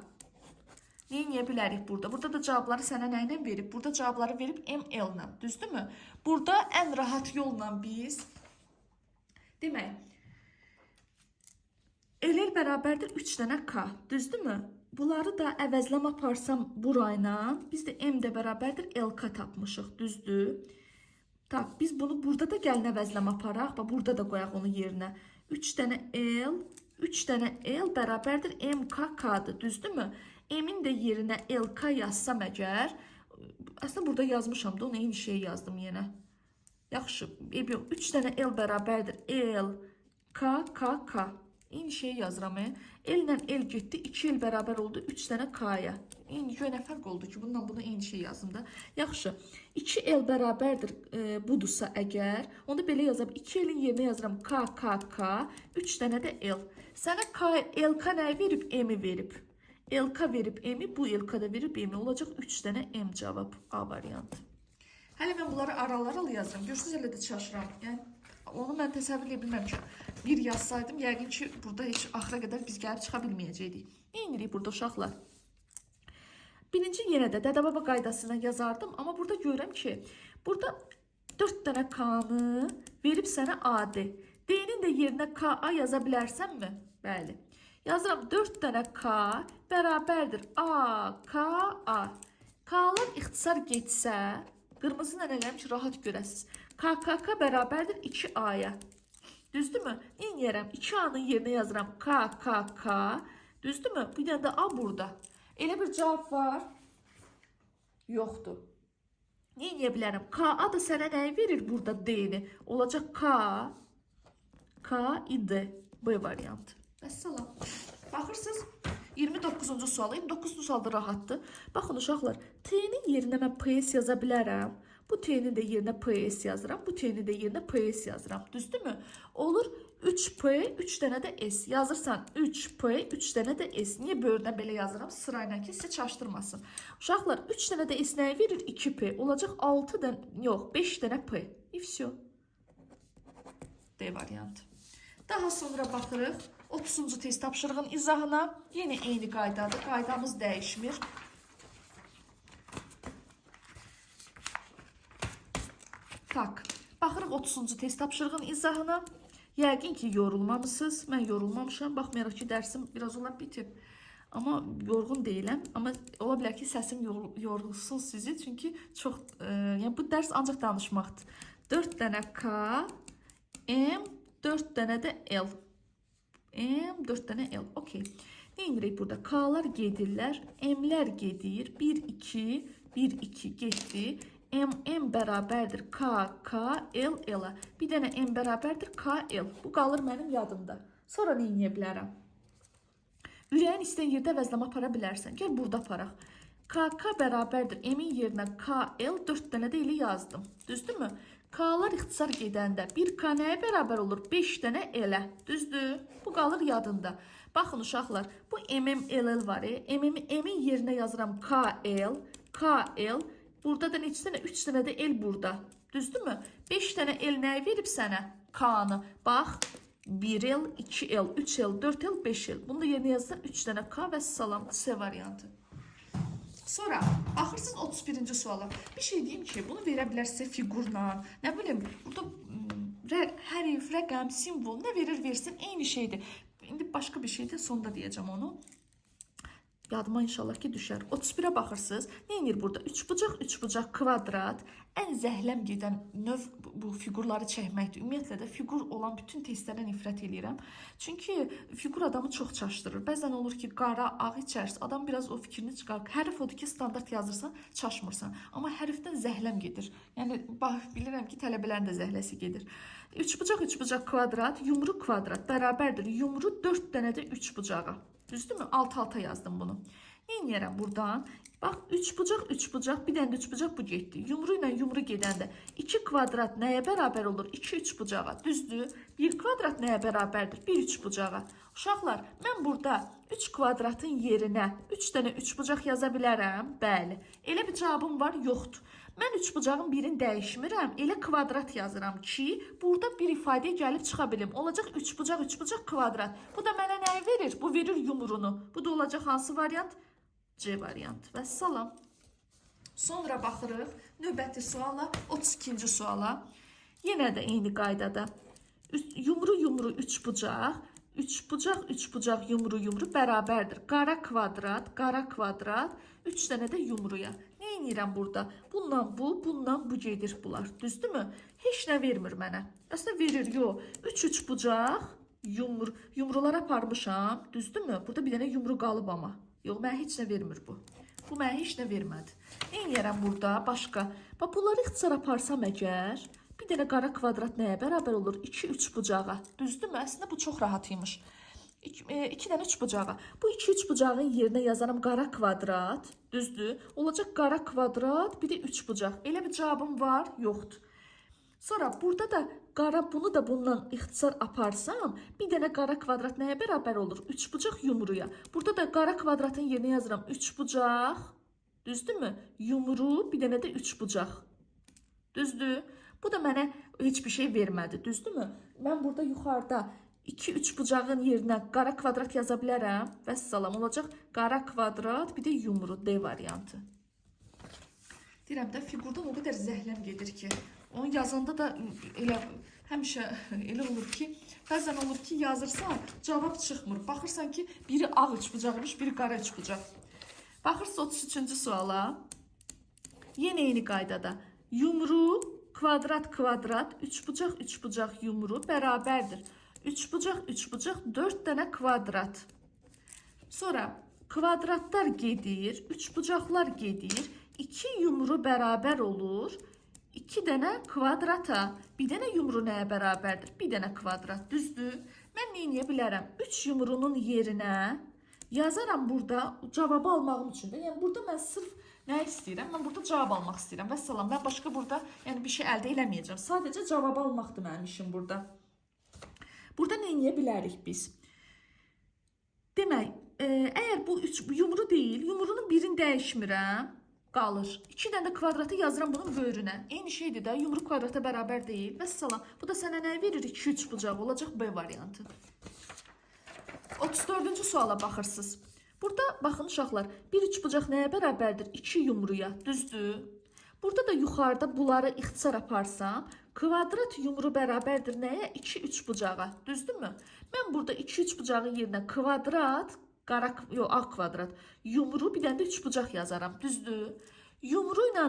Neyə bilərik burada? Burada da cavabları sənə nə ilə verib? Burada cavabları verib ML-lə. Düzdürmü? Burada ən rahat yolla biz demək, LL bərabərdir 3 dənə K. Düzdürmü? Bunları da əvəzləm aparsam burayla, biz də M də bərabərdir LK tapmışıq. Düzdür? Tak, biz bunu burada da gəlin əvəzləm aparaq. Burada da qoyaq onun yerinə. 3 dənə L bərabərdir MKK-dır. Düzdürmü? M-in də yerinə LK yazsam əgər, əslində burada yazmışam da, onu eyni şey yazdım yenə. Yaxşı, 3 dənə L bərabərdir LKKK. Eyni şey yazıram. L ilə L getdi, 2 L bərabər oldu 3 dənə K-ya. Eyni nə fərq oldu ki, bundan buna eyni şey yazdım da. Yaxşı, 2 L bərabərdir budursa əgər, onda belə yazam, 2 L-in yerinə yazıram KKK, 3 dənə də L. Sənə LK nəyi verib? M-i verib. LK verib M-i, bu LK da verib M-i. Olacaq 3 dənə M cavab A variantı. Hələ mən bunları aralar yazıram. Görürsünüz, elə də çaşıram. Yəni, onu mən təsəvvür edə bilməm ki, bir yazsaydım, yəqin ki, burada heç axıra qədər biz gəlib çıxa bilməyəcəkdik. Nə edirik burada uşaqlar? Birinci yenə də dədə-baba qaydasına yazardım, amma burada görürəm ki, burada 4 dənə K-nı verib sənə AD. D-nin də yerinə KA yaza bilərsənmi? Bəli. Yazıram 4 dənə K bərabərdir AKA. K-lar ixtisar getsə, qırmızı ilə eləyəm ki, rahat görəsiniz. KKK bərabərdir 2A-ya. Düzdürmü? Neyin yerəm? 2A-nın yerinə yazıram KKK. Düzdürmü? Bir dənə də A burada. Elə bir cavab var? Yoxdur. Neyin yeyə bilərəm? KA da sənə nəyi verir burada D-ni? Olacaq K, ID. B variantı. Vəssalam. Baxırsınız, 29-cu sual. 29-cu sualda rahatdır. Baxın uşaqlar, T-nin yerinə mən PS yaza bilərəm. Bu T-nin də yerinə PS yazıram. Bu T-nin də yerinə PS yazıram. Düzdürmü? Olur 3P, 3 dənə də S. Yazırsan 3P, 3 dənə də S. Niyə böyrdən belə yazıram? Sırayla ki, sizə çaşdırmasın. Uşaqlar, 3 dənə də S nəyi verir? 2P. Olacaq 6 dənə, yox, 5 dənə P. И все. D variantı. Daha sonra baxırıq 30-cu test tapşırığın izahına. Yenə eyni qaydadır. Qaydamız dəyişmir. Tak. Baxırıq 30-cu test tapşırığın izahına. Yəqin ki, yorulmamışsınız. Mən yorulmamışam. Baxmayaraq ki, dərsim biraz olar bitib. Amma yorğun deyiləm. Amma ola bilər ki, səsim yorulsun sizi. Çünki çox, yəni bu dərs ancaq danışmaqdır. 4 dənə K, M, 4 dənə də L. M, 4 dənə L. Okey. Nə edirik burada? K'lar gedirlər, M'lər gedir. 1, 2, 1, 2 getdi. M bərabərdir K, L, L-a. Bir dənə M bərabərdir K, L. Bu qalır mənim yadımda. Sonra nə edə bilərəm? Ürəyin istəyən yerdə əvəzləmə apara bilərsən. Gəl burada aparaq. KK bərabərdir M-in yerinə K, L, 4 dənə də elə yazdım. Düzdürmü? K'lar ixtisar gedəndə 1 K nəyə bərabər olur? 5 dənə L-ə. Düzdür? Bu qalır yadında. Baxın uşaqlar, bu MMLL var. M-in yerinə yazıram KL, KL. Burada da neçə dənə? 3 dənə də L burada. Düzdürmü? 5 dənə L nəyə verib sənə? K-nı. Bax, 1L, 2L, 3L, 4L, 5L. Bunu da yerinə yazsan 3 dənə K və salam. C variantı. Sonra baxırsınız 31-ci suala. Bir şey deyim ki, bunu verə bilər sizə fiqurla, nə bilim, burada hərf, rəqəm, simvol, nə verir versin, eyni şeydir. İndi başqa bir şeydir, sonda deyəcəm onu. Yadıma inşallah ki düşər. 31-ə baxırsınız. Neyinir burada? Üç bucaq kvadrat. Ən zəhləm gedən növ bu fiqurları çəkməkdir. Ümumiyyətlə də fiqur olan bütün testlərdən nifrət edirəm. Çünki fiqur adamı çox çaşdırır. Bəzən olur ki, qara, ağ içərsə adam biraz o fikrini çıxar. Hərf odur ki, standart yazırsan, çaşmırsan. Amma hərfdən zəhləm gedir. Yəni bilirəm ki, tələbələrin də zəhləsi gedir. Üç bucaq kvadrat, yumru kvadrat bərabərdir. Yumru 4 dənə də üç bucağa. Düzdürmü? Alt-alta yazdım bunu. Neyiniyərəm buradan? Bax, üç bucaq, bir dənə də üç bucaq bu getdi. Yumru ilə yumru gedəndə 2 kvadrat nəyə bərabər olur? 2 üç bucağa. Düzdür? 1 kvadrat nəyə bərabərdir? 1 üç bucağa. Uşaqlar, mən burada 3 kvadratın yerinə 3 dənə üç bucaq yaza bilərəm? Bəli. Elə bir cavabım var? Yoxdur. Mən üç bucağın birini dəyişmirəm. Elə kvadrat yazıram ki, burada bir ifadəyə gəlib çıxa bilim. Olacaq üç bucaq kvadrat. Bu da mənə nəyi verir? Bu verir yumrunu. Bu da olacaq hansı variant? C variant. Vəssalam. Sonra baxırıq növbəti suala, 32-ci suala. Yenə də eyni qaydada. Yumru üç bucaq. Üç bucaq yumru bərabərdir. Qara kvadrat, 3 dənə də yumruya. Nə edirəm burada? Bundan bu gedir bunlar. Düzdürmü? Heç nə vermir mənə. Əslində verir, yox. 3 bucaq yumrulara aparmışam. Düzdürmü? Burada bir dənə yumru qalıb amma. Yox, mənə heç nə vermir bu. Bu mənə heç nə vermədi. Nə edirəm burada? Başqa. Bax, bunları ixtisar aparsam əgər, bir dənə qara kvadrat nəyə bərabər olur? 2 üç bucağa. Düzdürmü? Əslində bu çox rahat imiş. 2 dənə üç bucağa. Bu 2 üç bucağın yerinə yazarım qara kvadrat. Düzdür? Olacaq qara kvadrat, bir də üç bucaq. Elə bir cavabım var? Yoxdur. Sonra burada da qara, bunu da bundan ixtisar aparsam, bir dənə qara kvadrat nəyə bərabər olur? 3 bucaq yumruya. Burada da qara kvadratın yerinə yazıram 3 bucaq. Düzdürmü? Yumru, bir dənə də 3 bucaq. Düzdür? Bu da mənə heç bir şey vermədi. Düzdürmü? Mən burada yuxarıda 2 üç bucağın yerinə qara kvadrat yaza bilərəm. Vəssalam, olacaq qara kvadrat, bir də yumru, D variantı. Deyirəm də, fiqurdan o qədər zəhləm gedir ki, onu yazanda da elə həmişə elə olur ki, bəzən olur ki, yazırsan, cavab çıxmır. Baxırsan ki, biri ağ üç bucaqmış, biri qara üç bucaq. Baxırsınız 33-cü suala. Yenə eyni qaydada. Yumru, kvadrat, üç bucaq yumru bərabərdir. 3 bucaq, 4 dənə kvadrat. Sonra kvadratlar gedir, üç bucaqlar gedir. 2 yumru bərabər olur. 2 dənə kvadrata. Bir dənə yumru nəyə bərabərdir? Bir dənə kvadrat. Düzdür? Mən nə edə bilərəm? 3 yumrunun yerinə yazaram burada cavabı almağım üçün də. Yəni burada mən sırf nə istəyirəm? Mən burada cavab almaq istəyirəm. Vəssalam, mən başqa burada bir şey əldə eləməyəcəm. Sadəcə cavabı almaqdır mənim işim burada. Burada nə edə bilərik biz? Demək, əgər bu yumru deyil, yumrunun birini dəyişmirəm, qalır. 2 dənə kvadratı yazıram bunun böyrünə. Eyni şeydir də, yumru kvadrata bərabər deyil. Vəssalam, bu da sənə nə verir? 2 üç bucaq olacaq, B variantı. 34-cü suala baxırsınız. Burada baxın uşaqlar, 1 üç bucaq nəyə bərabərdir? 2 yumruya, düzdür? Burada da yuxarıda bunları ixtisar aparsam, kvadrat yumru bərabərdir nəyə? 2 üç bucağa, düzdürmü? Mən burada 2 üç bucağın yerinə kvadrat, ağ kvadrat, yumru, bir dənə də üç bucaq yazaram, düzdür? Yumru ilə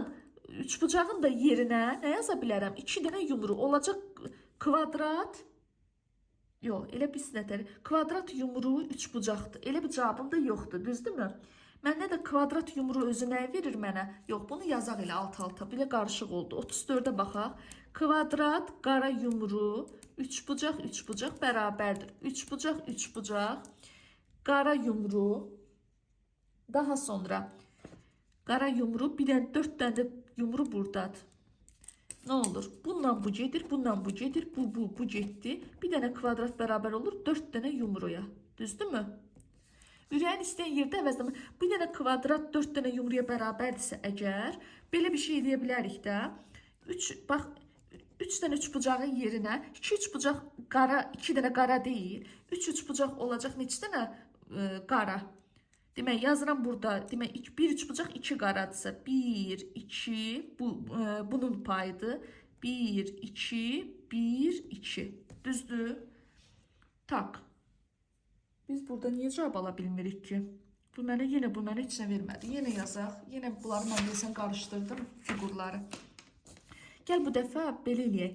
üç bucağın da yerinə nə yaza bilərəm? 2 dənə yumru olacaq kvadrat, yox, elə bir sinətəri, kvadrat yumru üç bucaqdır. Elə bir cavabım da yoxdur, düzdürmü? Məndə də kvadrat yumru özü nə verir mənə? Yox, bunu yazaq elə alt-alta, belə qarışıq oldu. 34-də baxaq. Kvadrat, qara yumru, üç bucaq bərabərdir. Üç bucaq, qara yumru, daha sonra qara yumru, bir dənə 4 dənə də yumru buradadır. Nə olur? Bundan bu gedir, bundan bu gedir, bu getdi. Bir dənə kvadrat bərabər olur 4 dənə yumruya. Düzdürmü? Ürəyin istəyən yerdə əvəzləmə. Bir dənə kvadrat 4 dənə yumruya bərabərdirsə əgər, belə bir şey deyə bilərik də. 3 dənə üç bucağın yerinə 2 üç bucaq qara, 2 dənə qara deyil. 3 üç bucaq olacaq neçə dənə qara? Demək, yazıram burada. Demək, 1 üç bucaq 2 qaradırsa, 1, 2, bunun payıdır. 1, 2, 1, 2. Düzdür? Tak. Biz burada niyə cavab ala bilmirik ki? Bu mənə heç nə vermədi. Yenə yazaq. Yenə bunları mən deyəsən qarışdırdım fiqurları. Gəl bu dəfə belə eləyək.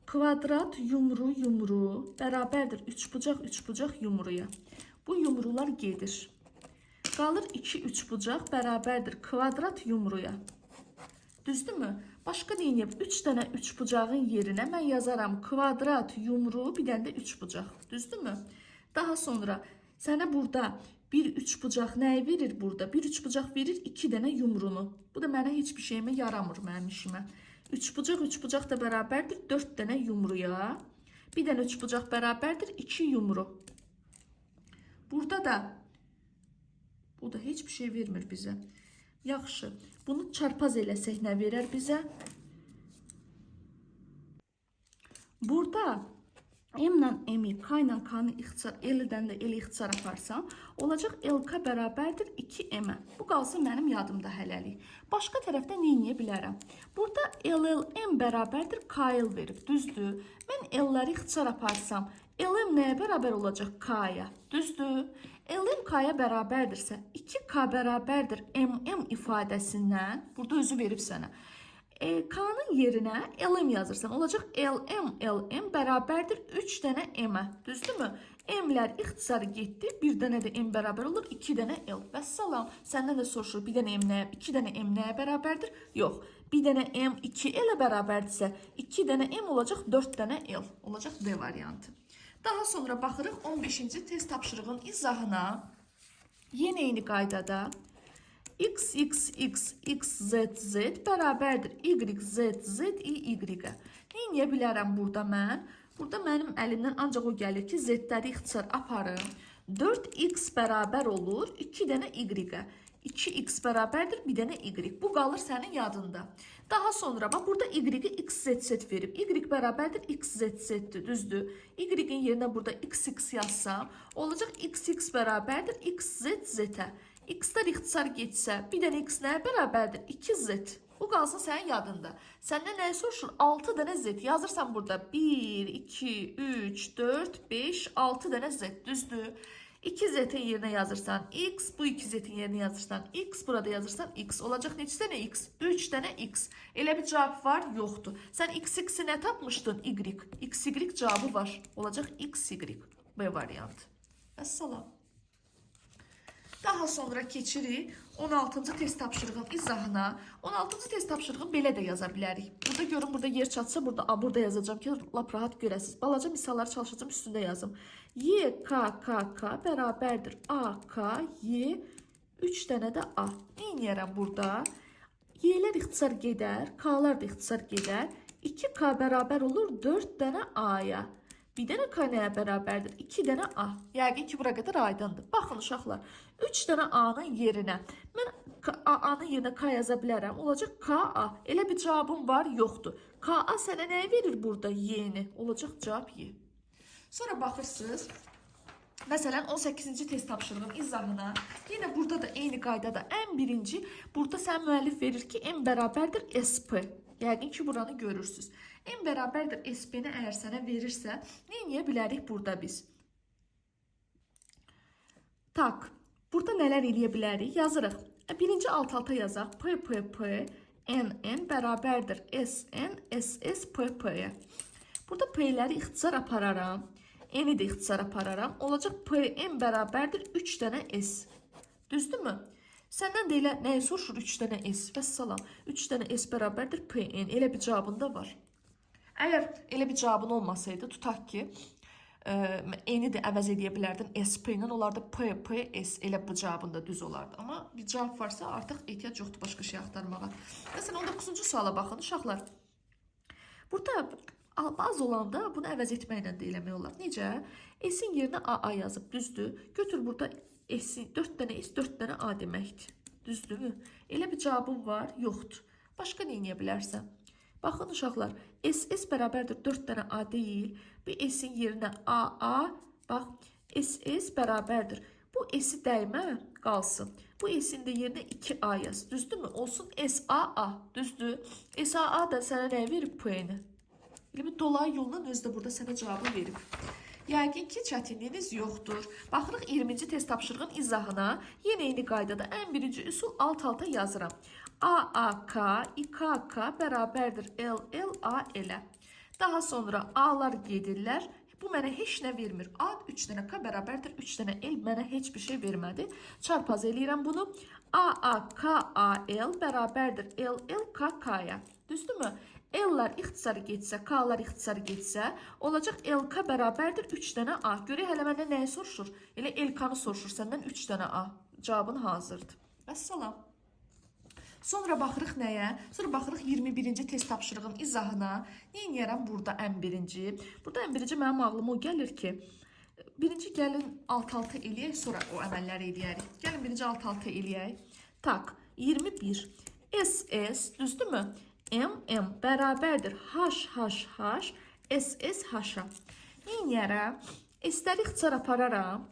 Kvadrat yumru bərabərdir üçbucaq yumruya. Bu yumrular gedir. Qalır 2 üçbucaq bərabərdir kvadrat yumruya. Düzdürmü? Başqa deyək, 3 dənə üçbucağın yerinə mən yazaram kvadrat yumru, bir dənə də üçbucaq. Düzdürmü? Daha sonra sənə burada bir üçbucaq nəyi verir burada? Bir üçbucaq verir 2 dənə yumrunu. Bu da mənə heç bir şeyimə yaramır mənim işimə. Üçbucaq da bərabərdir 4 dənə yumruya. Bir dənə üçbucaq bərabərdir 2 yumru. Burada da heç bir şey vermir bizə. Yaxşı. Bunu çarpaz eləsək nə verər bizə? Burada M-lə M-i, K ilə K-nı ixtisar, L-dən də L ixtisar aparsam, olacaq LK bərabərdir 2M-ə. Bu qalsın mənim yadımda hələlik. Başqa tərəfdə nə edə bilərəm? Burada LLM bərabərdir KL verib, düzdür? Mən L-ləri ixtisar aparsam, LM nəyə bərabər olacaq? K-ya, düzdür? LM K-ya bərabərdirsə, 2K bərabərdir MM ifadəsindən, burada özü verib sənə. K-nın yerinə LM yazırsan, olacaq LM bərabərdir 3 dənə M-ə, düzdürmü? M-lər ixtisarı getdi, bir dənə də M bərabər olur, 2 dənə L. Vəssalam, səndən də soruşur, bir dənə M nəyə, 2 dənə M nəyə bərabərdir? Yox, bir dənə M 2 L-ə bərabərdirsə, 2 dənə M olacaq, 4 dənə L, olacaq D variantı. Daha sonra baxırıq 15-ci test tapşırığın izahına, yenə eyni qaydada, x, z bərabərdir z, y-ə. Nə edə bilərəm burada mən? Burada mənim əlimdən ancaq o gəlir ki, z-ləri ixtisar aparım. 4x bərabər olur 2 dənə y-ə. 2x bərabərdir bir dənə y. Bu qalır sənin yadında. Daha sonra bax burada y-i xz verib. Y bərabərdir xz-dir, düzdür? Y-in yerinə burada x yazsam, olacaq x bərabərdir xz-ə. X-lər ixtisar getsə, bir dənə x nəyə bərabərdir? 2z. Bu qalsın sənin yadında. Səndən nəyi soruşur? 6 dənə z. Yazırsan burada 1, 2, 3, 4, 5, 6 dənə z. Düzdür? 2z-in yerinə yazırsan x, bu 2z-in yerinə yazırsan x, burada yazırsan x. Olacaq neçə dənə x? 3 dənə x. Elə bir cavab var? Yoxdur. Sən x-i nə tapmışdın? Y. X-y cavabı var. Olacaq x-y. B variantı. Vəssalam. Daha sonra keçirik 16-cı test tapşırığın izahına. 16-cı test tapşırığını belə də yaza bilərik. Burada görün, burada yer çatsa, burada yazacağım ki, lap rahat görəsiniz. Balaca misalları çalışacağım, üstündə yazım. Y, K, bərabərdir A, K, Y, 3 dənə də A. Nə edirəm burada? Y-lər ixtisar gedər, K-lar da ixtisar gedər. 2K bərabər olur 4 dənə A-ya. Bir dənə K nəyə bərabərdir? 2 dənə A. Yəqin ki, bura qədər aydındır. Baxın, uşaqlar, 3 dənə A-nın yerinə mən A-nın yerinə K yaza bilərəm. Olacaq K-A. Elə bir cavabım var, yoxdur. K-A sənə nəyi verir burada? Y-ni. Olacaq cavab Y. Sonra baxırsınız, məsələn, 18-ci test tapşırığın izahına. Yenə burada da eyni qaydada ən birinci, burada sən müəllif verir ki, M bərabərdir SP. Yəqin ki, buranı görürsünüz. M bərabərdir SP-ni əgər sənə verirsə, nə edə bilərik burada biz? Tak, burada nələr eləyə bilərik? Yazırıq. Birinci alt-alta yazaq. P, N bərabərdir SN, SS, P-yə. Burada P-ləri ixtisar apararam. N-i də ixtisar apararam. Olacaq PM bərabərdir 3 dənə S. Düzdürmü? Səndən də elə nəyi soruşur? 3 dənə S. Vəssalam. 3 dənə S bərabərdir PN. Elə bir cavabında var. Əgər elə bir cavabın olmasaydı, tutaq ki, N-i də əvəz edə bilərdin SP ilə, olardı PPS, elə bu cavabında düz olardı. Amma bir cavab varsa, artıq ehtiyac yoxdur başqa şey axtarmağa. Məsələn, 19-cu suala baxın, uşaqlar. Burada az olanda bunu əvəz etməklə də eləmək olar. Necə? S-in yerinə AA yazıb, düzdür. Götür burada S-in 4 dənə S, 4 dənə A deməkdir. Düzdür? Elə bir cavabım var, yoxdur. Başqa nə edə bilərsən? Baxın uşaqlar, SS bərabərdir 4 dənə A deyil. Bir S-in yerinə AA, bax, SS bərabərdir. Bu S-i dəymə qalsın. Bu S-in də yerinə 2A yaz. Düzdürmü? Olsun SAA. Düzdür? SAA da sənə nə verib? P-ni. Elə bir dolayı yolla özü də burada sənə cavabı verib. Yəqin ki, çətinliyiniz yoxdur. Baxırıq 20-ci test tapşırığın izahına. Yenə eyni qaydada ən birinci üsul alt-alta yazıram. AAK, İKK bərabərdir LLA elə. Daha sonra A'lar gedirlər. Bu mənə heç nə vermir. A 3 dənə K bərabərdir 3 dənə L mənə heç bir şey vermədi. Çarpaz eləyirəm bunu. AAKAL bərabərdir LLKK-ya. Düzdürmü? L'lar ixtisarı getsə, K'lar ixtisarı getsə, olacaq LK bərabərdir 3 dənə A. Görək hələ məndən nəyi soruşur? Elə LK-nı soruşur səndən 3 dənə A. Cavabın hazırdır. Vəssalam. Sonra baxırıq nəyə? Sonra baxırıq 21-ci test tapşırığın izahına. Neyiniyərəm burada ən birinci? Burada ən birinci mənim ağlıma o gəlir ki, birinci gəlin alt-alta eləyək, sonra o əməlləri eləyərik. Gəlin birinci alt-alta eləyək. Tak, 21. SS, düzdürmü? MM bərabərdir HHH, SSH-a. Neyiniyərəm? S-ləri ixtisar apararam.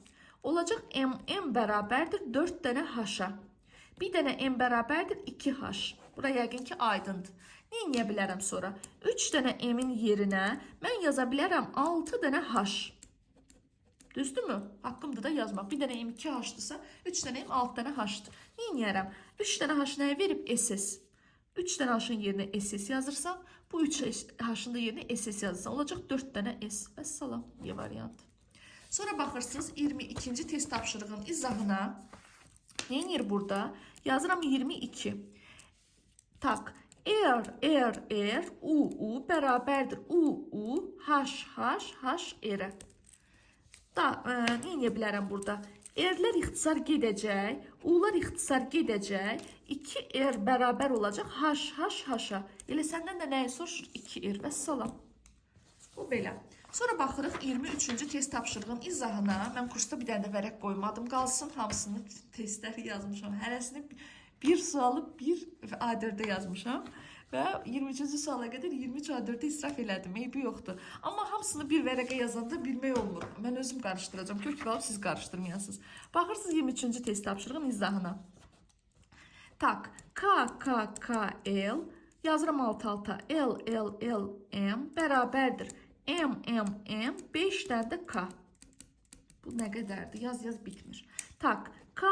Olacaq MM bərabərdir 4 dənə H-a. Bir dənə M bərabərdir 2H. Bura yəqin ki, aydındır. Neyiniyə bilərəm sonra? 3 dənə M-in yerinə mən yaza bilərəm 6 dənə H. Düzdürmü? Haqqımdır da yazmaq. Bir dənə M 2H-dırsa, 3 dənə M 6 dənə H-dır. Neyiniyərəm? 3 dənə H nəyə verib? SS. 3 dənə H-ın yerinə SS yazırsan, bu 3 H-ın da yerinə SS yazırsan, olacaq 4 dənə S. Vəssalam, bir variant. Sonra baxırsınız 22-ci test tapşırığın izahına. Neyinir burada? Yazıram 22. Tak, R, U bərabərdir U, H, R. Da, neyinə bilərəm burada? R'lər ixtisar gedəcək, U'lar ixtisar gedəcək, 2R bərabər olacaq H-a. Elə səndən də nəyi soruşur? 2R, vəssalam. Bu belə. Sonra baxırıq 23-cü test tapşırığın izahına. Mən kursda bir dənə də vərəq qoymadım. Qalsın hamısını testləri yazmışam. Hərəsini bir sualı bir A4-də yazmışam. Və 23-cü suala qədər 23 A4-də israf elədim. Eybi yoxdur. Amma hamısını bir vərəqə yazanda bilmək olmur. Mən özüm qarışdıracağım. Kök qalıb siz qarışdırmayasınız. Baxırsınız 23-cü test tapşırığın izahına. Tak, K, L, yazıram alt-alta L, M bərabərdir. M, 5 dənə də K. Bu nə qədərdir? Yaz bitmir. Tak, K.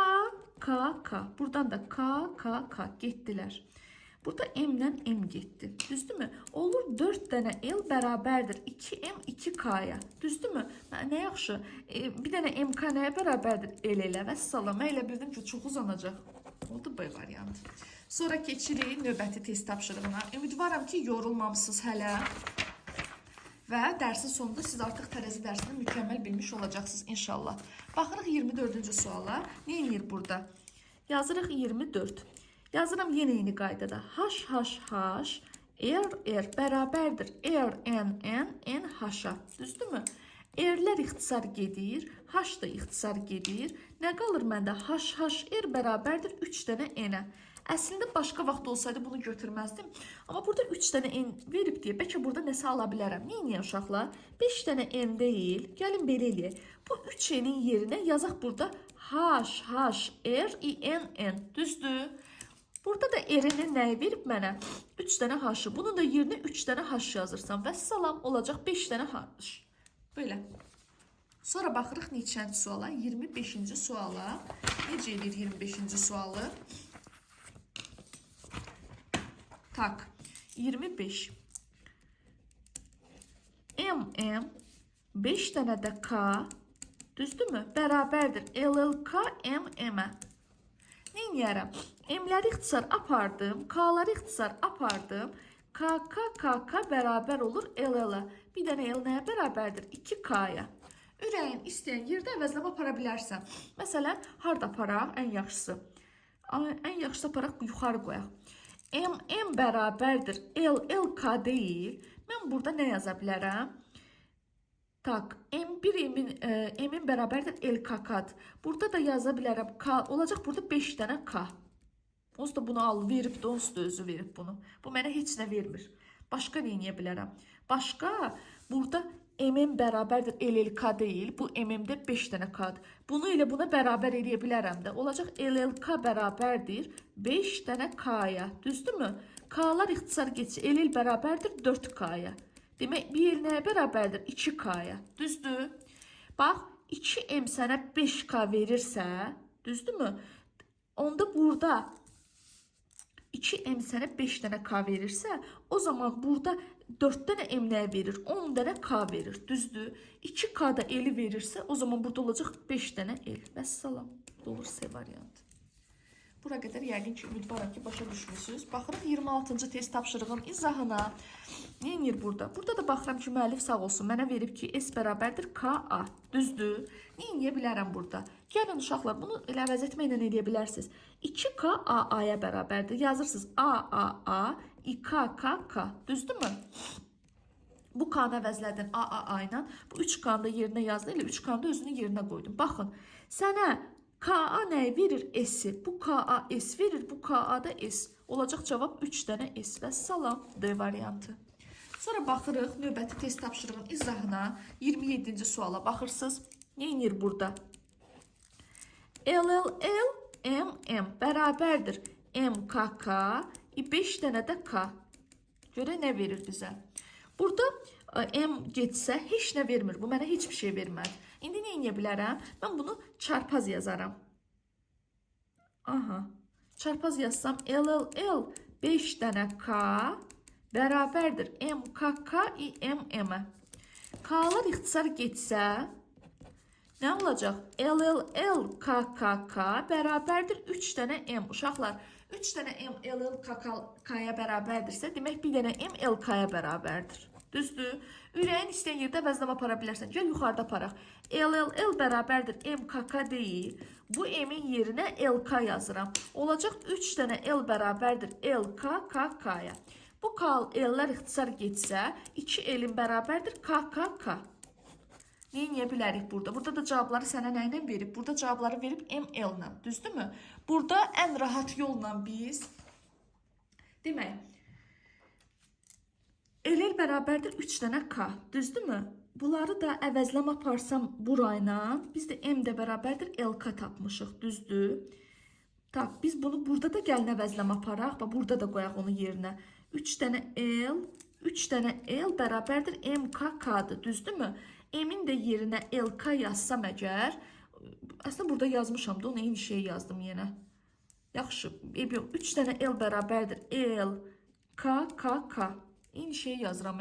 Buradan da K getdilər. Burada M-lə M getdi. Düzdürmü? Olur 4 dənə L bərabərdir 2M, 2K-ya. Düzdürmü? Nə yaxşı? Bir dənə MK nəyə bərabərdir? L elə. Vəssalam. Mən elə bildim ki, çox uzanacaq. Oldu B variantı. Sonra keçirik növbəti test tapşırığına. Ümidvaram ki, yorulmamısınız hələ. Və dərsin sonunda siz artıq tərəzi dərsini mükəmməl bilmiş olacaqsınız inşallah. Baxırıq 24-cü suala. Nə edir burada? Yazırıq 24. Yazıram yenə eyni qaydada. H, R bərabərdir N, H-a. Düzdürmü? R-lər ixtisar gedir, H da ixtisar gedir. Nə qalır məndə? R bərabərdir 3 dənə N-ə. Əslində başqa vaxt olsaydı bunu götürməzdim. Amma burada 3 dənə N verib deyə, bəlkə burada nəsə ala bilərəm. Neyiniyəm uşaqlar? 5 dənə N deyil. Gəlin belə eləyək. Bu 3 N-in yerinə yazaq burada R, N. Düzdür? Burada da R-nin nəyi verib mənə? 3 dənə H-ı. Bunun da yerinə 3 dənə H yazırsam. Vəssalam, olacaq 5 dənə H. Böyle. Sonra baxırıq neçənci suala? 25-ci suala. Necə edir 25-ci sualı? Tak, 25. M, 5 dənə də K, düzdürmü? Bərabərdir LLK, M-ə. Neyniyərəm? M-ləri ixtisar apardım, K-ları ixtisar apardım. KK bərabər olur LL-ə. Bir dənə L nəyə bərabərdir? 2K-ya. Ürəyin istəyən yerdə əvəzləmə apara bilərsən. Məsələn, harada aparaq? Ən yaxşısı. Ən yaxşısı aparaq yuxarı qoyaq. M bərabərdir LLK deyil. Mən burada nə yaza bilərəm? Tak, M-in bərabərdir LKK-dır. Burada da yaza bilərəm K. Olacaq burada 5 dənə K. Onsuz da bunu alıb verib də, onsuz da özü verib bunu. Bu mənə heç nə vermir. Başqa neyniyə bilərəm? Başqa, burada M-in bərabərdir LLK deyil. Bu M-də 5 dənə K-dır. Bunu ilə buna bərabər eləyə bilərəm də. Olacaq LLK bərabərdir 5 dənə K-ya. Düzdürmü? K-lar ixtisar geçir. LL bərabərdir 4K-ya. Demək, bir el nəyə bərabərdir? 2K-ya. Düzdür? Bax, 2m sənə 5k verirsə, düzdürmü? Onda burada 2m sənə 5 dənə k verirsə, o zaman burada 4 dənə m nəyə verir? 10 dənə k verir, düzdür? 2k da l verirsə, o zaman burada olacaq 5 dənə l. Vəssalam, doğru C variantı. Bura qədər yəqin ki, ümidvaram ki, başa düşmüsünüz. Baxırıq 26-cı test tapşırığın izahına. Neyinir burada? Burada da baxıram ki, müəllif sağ olsun. Mənə verib ki, S bərabərdir KA. Düzdür? Neyə bilərəm burada? Gəlin uşaqlar, bunu elə əvəz etməklə eləyə bilərsiniz. 2K AA-ya bərabərdir. Yazırsınız AAA, KKK. Düzdürmü? Bu K-nı əvəzlədin AAA ilə. Bu 3K-nı da yerinə yazdın. Elə 3K-nı da özünün yerinə qoydun. Baxın, sənə KA nəyi verir? S-i. Bu KA S verir, bu KA da S. Olacaq cavab 3 dənə S. Vəssalam, D variantı. Sonra baxırıq növbəti test tapşırığın izahına. 27-ci suala baxırsınız. Neyinir burada? LLL MM bərabərdir MKK 5 dənə də K. Görə nə verir bizə? Burada M getsə heç nə vermir. Bu mənə heç bir şey vermədi. İndi nə edə bilərəm? Mən bunu çarpaz yazaram. Aha. Çarpaz yazsam LLL 5 dənə K bərabərdir MKK MM. K'lar ixtisar getsə nə olacaq? LLL KKK bərabərdir 3 dənə M. Uşaqlar, 3 dənə M LL KKK-ya bərabərdirsə, demək bir dənə M LK-ya bərabərdir. Düzdür? Ürəyin istəyən yerdə vəznama apara bilərsən. Gəl yuxarıda aparaq. LLL bərabərdir MKK deyil. Bu M-in yerinə LK yazıram. Olacaq 3 dənə L bərabərdir LK KK-ya. Bu L-lər ixtisar getsə, 2 L-in bərabərdir KKK. Neyə bilərik burada? Burada da cavabları sənə nə ilə verib? Burada cavabları verib ML-lə. Düzdürmü? Burada ən rahat yolla biz demək, LL bərabərdir 3 dənə K. Düzdürmü? Bunları da əvəzləmə aparsam burayla, biz də M də bərabərdir LK tapmışıq. Düzdür? Tak, biz bunu burada da gəlin əvəzləmə aparaq. Burada da qoyaq onun yerinə. 3 dənə L bərabərdir MKK-dır. Düzdürmü? M-in də yerinə LK yazsam əgər, əslində burada yazmışam da, onu eyni şey yazdım yenə. Yaxşı, 3 dənə L bərabərdir LKKK. Eyni şey yazıram.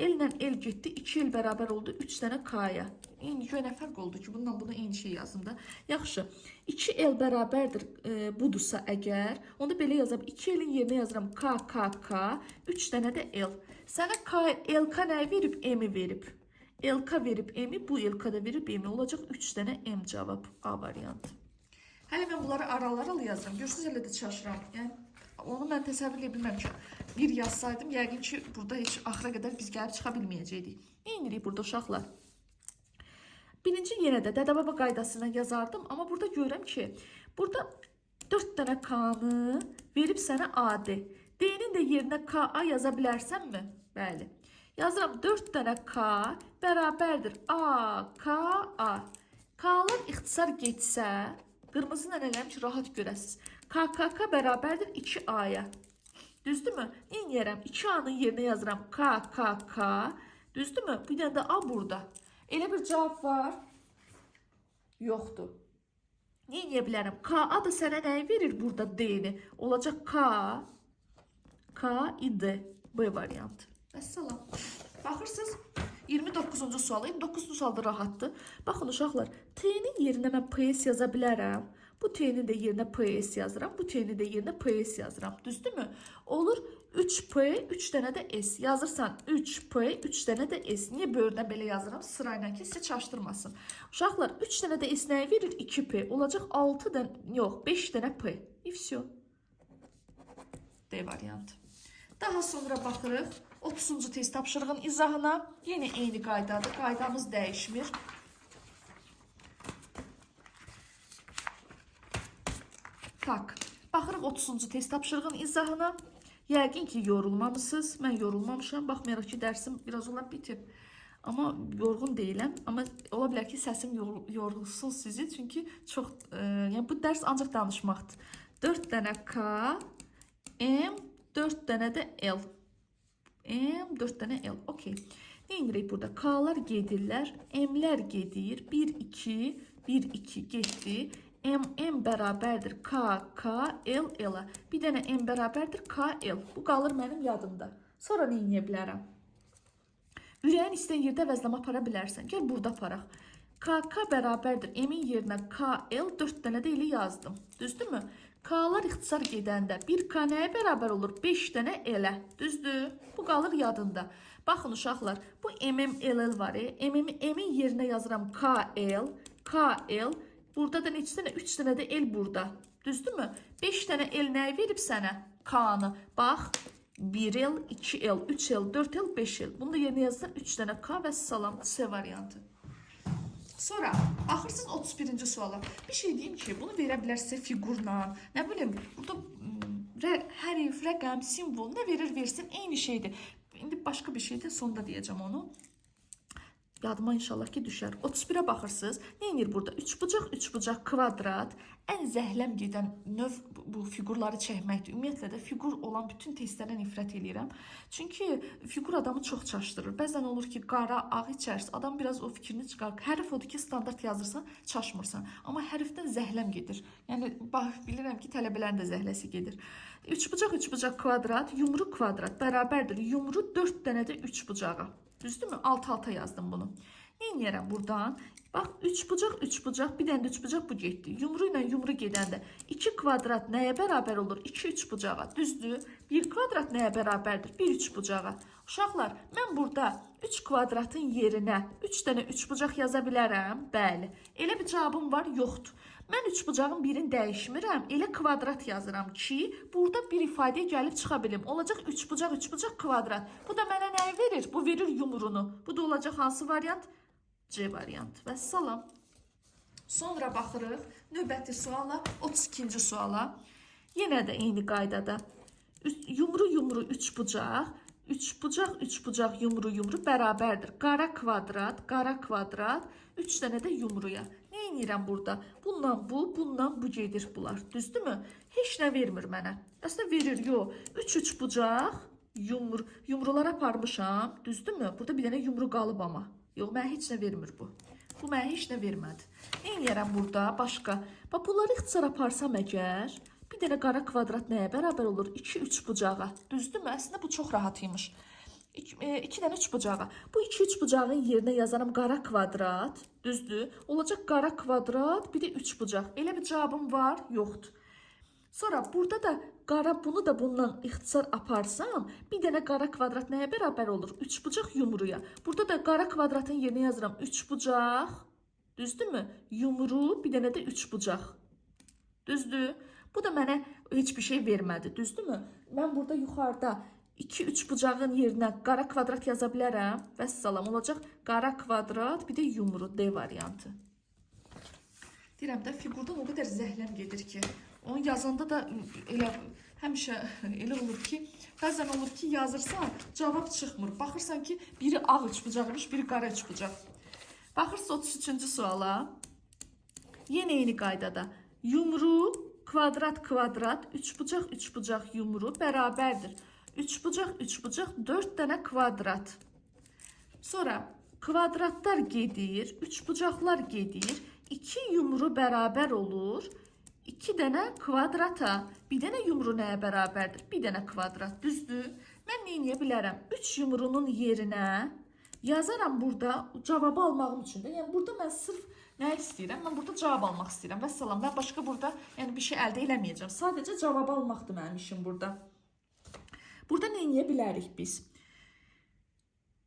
L ilə L getdi, 2 L bərabər oldu 3 dənə K-ya. Eyni nə fərq oldu ki, bundan buna eyni şey yazdım da. Yaxşı, 2 L bərabərdir budursa əgər, onda belə yazam, 2 L-in yerinə yazıram KKK, 3 dənə də L. Sənə LK nəyi verib? M-i verib. LK verib M-i, bu LK da verib M-i. Olacaq 3 dənə M cavab A variantı. Hələ mən bunları aralara yazıram. Görürsünüz, elə də çaşıram. Yəni, onu mən təsəvvür edə bilməm ki, bir yazsaydım, yəqin ki, burada heç axıra qədər biz gəlib çıxa bilməyəcəkdik. Nə edirik burada uşaqlar? Birinci yenə də dədə-baba qaydasına yazardım, amma burada görürəm ki, burada 4 dənə K-nı verib sənə AD. D-nin də yerinə KA yaza bilərsənmi? Bəli. Yazıram 4 dənə K bərabərdir AKA. K-lar ixtisar getsə, qırmızı ilə eləyəm ki, rahat görəsiniz. KKK bərabərdir 2A-ya. Düzdürmü? Neyin yerəm? 2A-nın yerinə yazıram KKK. Düzdürmü? Bir dənə də A burada. Elə bir cavab var. Yoxdur. Neyin yə bilərəm? KA da sənə nəyi verir burada D-ni? Olacaq K, I, D. B variantı. Vəssalam. Baxırsınız, 29-cu sual. 29-cu sualda rahatdır. Baxın uşaqlar, T-nin yerinə mən PS yaza bilərəm. Bu T-nin də yerinə PS yazıram. Bu T-nin də yerinə PS yazıram. Düzdürmü? Olur 3P, 3 dənə də S. Yazırsan 3P, 3 dənə də S. Niyə bölünə belə yazıram? Sırayla ki, sizə çaşdırmasın. Uşaqlar, 3 dənə də S nəyi verir? 2P. Olacaq 6 dənə, yox, 5 dənə P. И все. D variantı. Daha sonra baxırıq 30-cu test tapşırığın izahına. Yenə eyni qaydadır. Qaydamız dəyişmir. Tak. Baxırıq 30-cu test tapşırığın izahına. Yəqin ki, yorulmamışsınız. Mən yorulmamışam. Baxmayaraq ki, dərsim biraz olar bitib. Amma yorğun deyiləm. Amma ola bilər ki, səsim yorulsun sizi. Çünki çox, yəni bu dərs ancaq danışmaqdır. 4 dənə K, M, 4 dənə də L. M, 4 dənə L. Okey. Nə edirik burada? K'lar gedirlər, M'lər gedir. 1 2 1 2 getdi. M bərabərdir K K L L. Bir dənə M bərabərdir K L. Bu qalır mənim yadımda. Sonra nə edə bilərəm? Ürəyin istəyən yerdə əvəzləmə apara bilərsən. Gəl burada aparaq. KK bərabərdir M-in yerinə KL 4 dənə də elə yazdım. Düzdürmü? K'lar ixtisar gedəndə 1K nəyə bərabər olur? 5 dənə L-ə. Düzdür? Bu qalır yadında. Baxın uşaqlar, bu MMLL var. M-in yerinə yazıram KL, KL. Burada da neçə dənə? 3 dənə də L burada. Düzdürmü? 5 dənə L nəyə verib sənə? K-nı. Bax, 1L, 2L, 3L, 4L, 5L. Bunu da yerinə yazsan 3 dənə K və salam C variantı. Sonra axırsız 31-ci suala. Bir şey deyim ki, bunu verə bilərsə fiqurla, nə bilim, burada hərf, rəqəm, simvol nə verir versin eyni şeydir. İndi başqa bir şeydir, sonda deyəcəm onu. Yadıma inşallah ki düşər. 31-ə baxırsınız. Nə edir burada? 3 bucaq kvadrat. Ən zəhləm gedən növ bu fiqurları çəkməkdir. Ümumiyyətlə də fiqur olan bütün testlərdən nifrət edirəm. Çünki fiqur adamı çox çaşdırır. Bəzən olur ki, qara, ağ içərsə, adam biraz o fikrini çıxar. Hərf odur ki, standart yazırsan, çaşmırsan. Amma hərfdən zəhləm gedir. Yəni, bilirəm ki, tələbələrin də zəhləsi gedir. 3 bucaq kvadrat, yumru kvadrat bərabərdir. Yumru 4 dənə də 3 bucağa. Düzdürmü? Alt-alta yazdım bunu. Nə edirəm buradan? Bax, 3 bucaq, bir dənə də 3 bucaq bu getdi. Yumru ilə yumru gedəndə 2 kvadrat nəyə bərabər olur? 2 3 bucağa. Düzdür? 1 kvadrat nəyə bərabərdir? 1 3 bucağa. Uşaqlar, mən burada 3 kvadratın yerinə 3 dənə 3 bucaq yaza bilərəm? Bəli. Elə bir cavabım var? Yoxdur. Mən 3 bucağın birini dəyişmirəm. Elə kvadrat yazıram ki, burada bir ifadəyə gəlib çıxa bilim. Olacaq 3 bucaq kvadrat. Bu da mənə nəyi verir? Bu verir yumrunu. Bu da olacaq hansı variant? C variant. Və salam. Sonra baxırıq növbəti suala, 32-ci suala. Yenə də eyni qaydada. Yumru 3 bucaq. 3 bucaq yumru bərabərdir. Qara kvadrat, 3 dənə də yumruya. Nə edirəm burada? Bundan bu gedir bunlar. Düzdürmü? Heç nə vermir mənə. Əslində verir, yox. 3 bucaq yumrulara aparmışam. Düzdürmü? Burada bir dənə yumru qalıb amma. Yox, mənə heç nə vermir bu. Bu mənə heç nə vermədi. Nə edirəm burada? Başqa. Bax, bunları ixtisar aparsam əgər, bir dənə qara kvadrat nəyə bərabər olur? 2 3 bucağa. Düzdürmü? Əslində bu çox rahat imiş. 2 dənə 3 bucağa. Bu 2 3 bucağın yerinə yazarım qara kvadrat. Düzdür? Olacaq qara kvadrat, bir də 3 bucaq. Elə bir cavabım var? Yoxdur. Sonra burada da bunu da bundan ixtisar aparsam, bir dənə qara kvadrat nəyə bərabər olur? 3 bucaq yumruya. Burada da qara kvadratın yerinə yazıram 3 bucaq. Düzdürmü? Yumru, bir dənə də 3 bucaq. Düzdür? Bu da mənə heç bir şey vermədi. Düzdürmü? Mən burada yuxarıda 2-3 bucağın yerinə qara kvadrat yaza bilərəm. Vəssalam, olacaq qara kvadrat, bir də yumru, D variantı. Deyirəm də, fiqurdan o qədər zəhləm gedir ki, onu yazanda da elə həmişə elə olur ki, bəzən olur ki, yazırsan, cavab çıxmır. Baxırsan ki, biri ağ 3 bucaqmış, biri qara 3 bucaq. Baxırsın 33-cü suala. Yenə eyni qaydada. Yumru, kvadrat, 3 bucaq yumru bərabərdir. 3 bucaq, 4 dənə kvadrat. Sonra kvadratlar gedir, 3 bucaqlar gedir. 2 yumru bərabər olur. 2 dənə kvadrata. Bir dənə yumru nəyə bərabərdir? Bir dənə kvadrat. Düzdür? Mən nə edə bilərəm? 3 yumrunun yerinə yazaram burada cavabı almağım üçün də. Yəni burada mən sırf nə istəyirəm? Mən burada cavab almaq istəyirəm. Vəssalam, mən başqa burada yəni bir şey əldə eləməyəcəm. Sadəcə cavabı almaqdır mənim işim burada. Burada nə edə bilərik biz?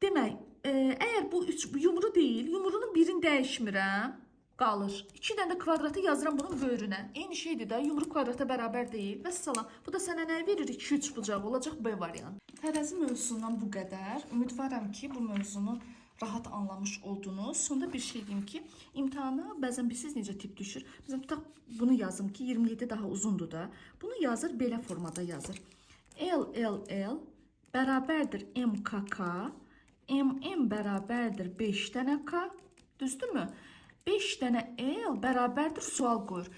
Demək, əgər bu yumru deyil, yumrunun birini dəyişmirəm, qalır. 2 dənə də kvadratı yazıram bunun böyrünə. Eyni şeydir də, yumru kvadrata bərabər deyil. Vəssalam, bu da sənə nə verir? 2-3 bucaq olacaq B variantı. Tərəzi mövzusundan bu qədər. Ümidvaram ki, bu mövzunu rahat anlamış oldunuz. Sonda bir şey deyim ki, imtahana bəzən bilirsiniz necə tip düşür. Məsələn, tutaq bunu yazım ki, 27 daha uzundur da. Bunu yazır, belə formada yazır. L bərabərdir MKK, MM bərabərdir 5 dənə K, düzdürmü? 5 dənə L bərabərdir sual qoyur.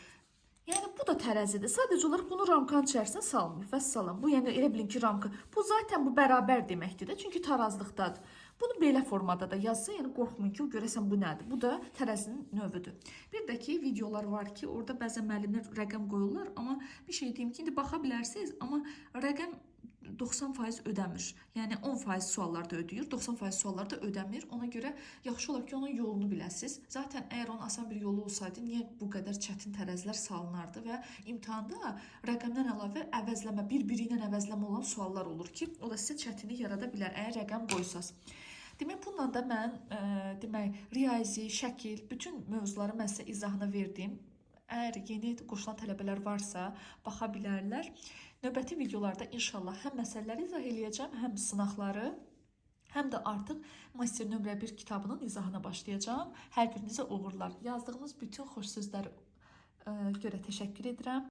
Yəni bu da tərəzidir. Sadəcə olaraq bunu ramkanın içərisinə salmır. Vəssalam. Bu yəni elə bilin ki, ramka. Bu zaten bu bərabər deməkdir də, çünki tarazlıqdadır. Bunu belə formada da yazsa, yəni qorxmayın ki, görəsən bu nədir? Bu da tərəzinin növüdür. Bir də ki, videolar var ki, orada bəzən müəllimlər rəqəm qoyurlar, amma bir şey deyim ki, indi baxa bilərsiniz, amma rəqəm 90% ödəmir. Yəni 10% suallarda ödəyir, 90% suallarda ödəmir. Ona görə yaxşı olar ki, onun yolunu biləsiniz. Zaten əgər onun asan bir yolu olsaydı, niyə bu qədər çətin tərəzilər salınardı və imtahanda rəqəmdən əlavə əvəzləmə, bir-biri ilə əvəzləmə olan suallar olur ki, o da sizə çətinlik yarada bilər əgər rəqəm qoysaz. Demək, bununla da mən riyazi, şəkil, bütün mövzuları mən sizə izahını verdim. Əgər yeni qoşulan tələbələr varsa, baxa bilərlər. Növbəti videolarda inşallah həm məsələləri izah eləyəcəm, həm sınaqları, həm də artıq Master nömrə 1 kitabının izahına başlayacağım. Hər birinizə uğurlar. Yazdığınız bütün xoş sözlərə görə təşəkkür edirəm.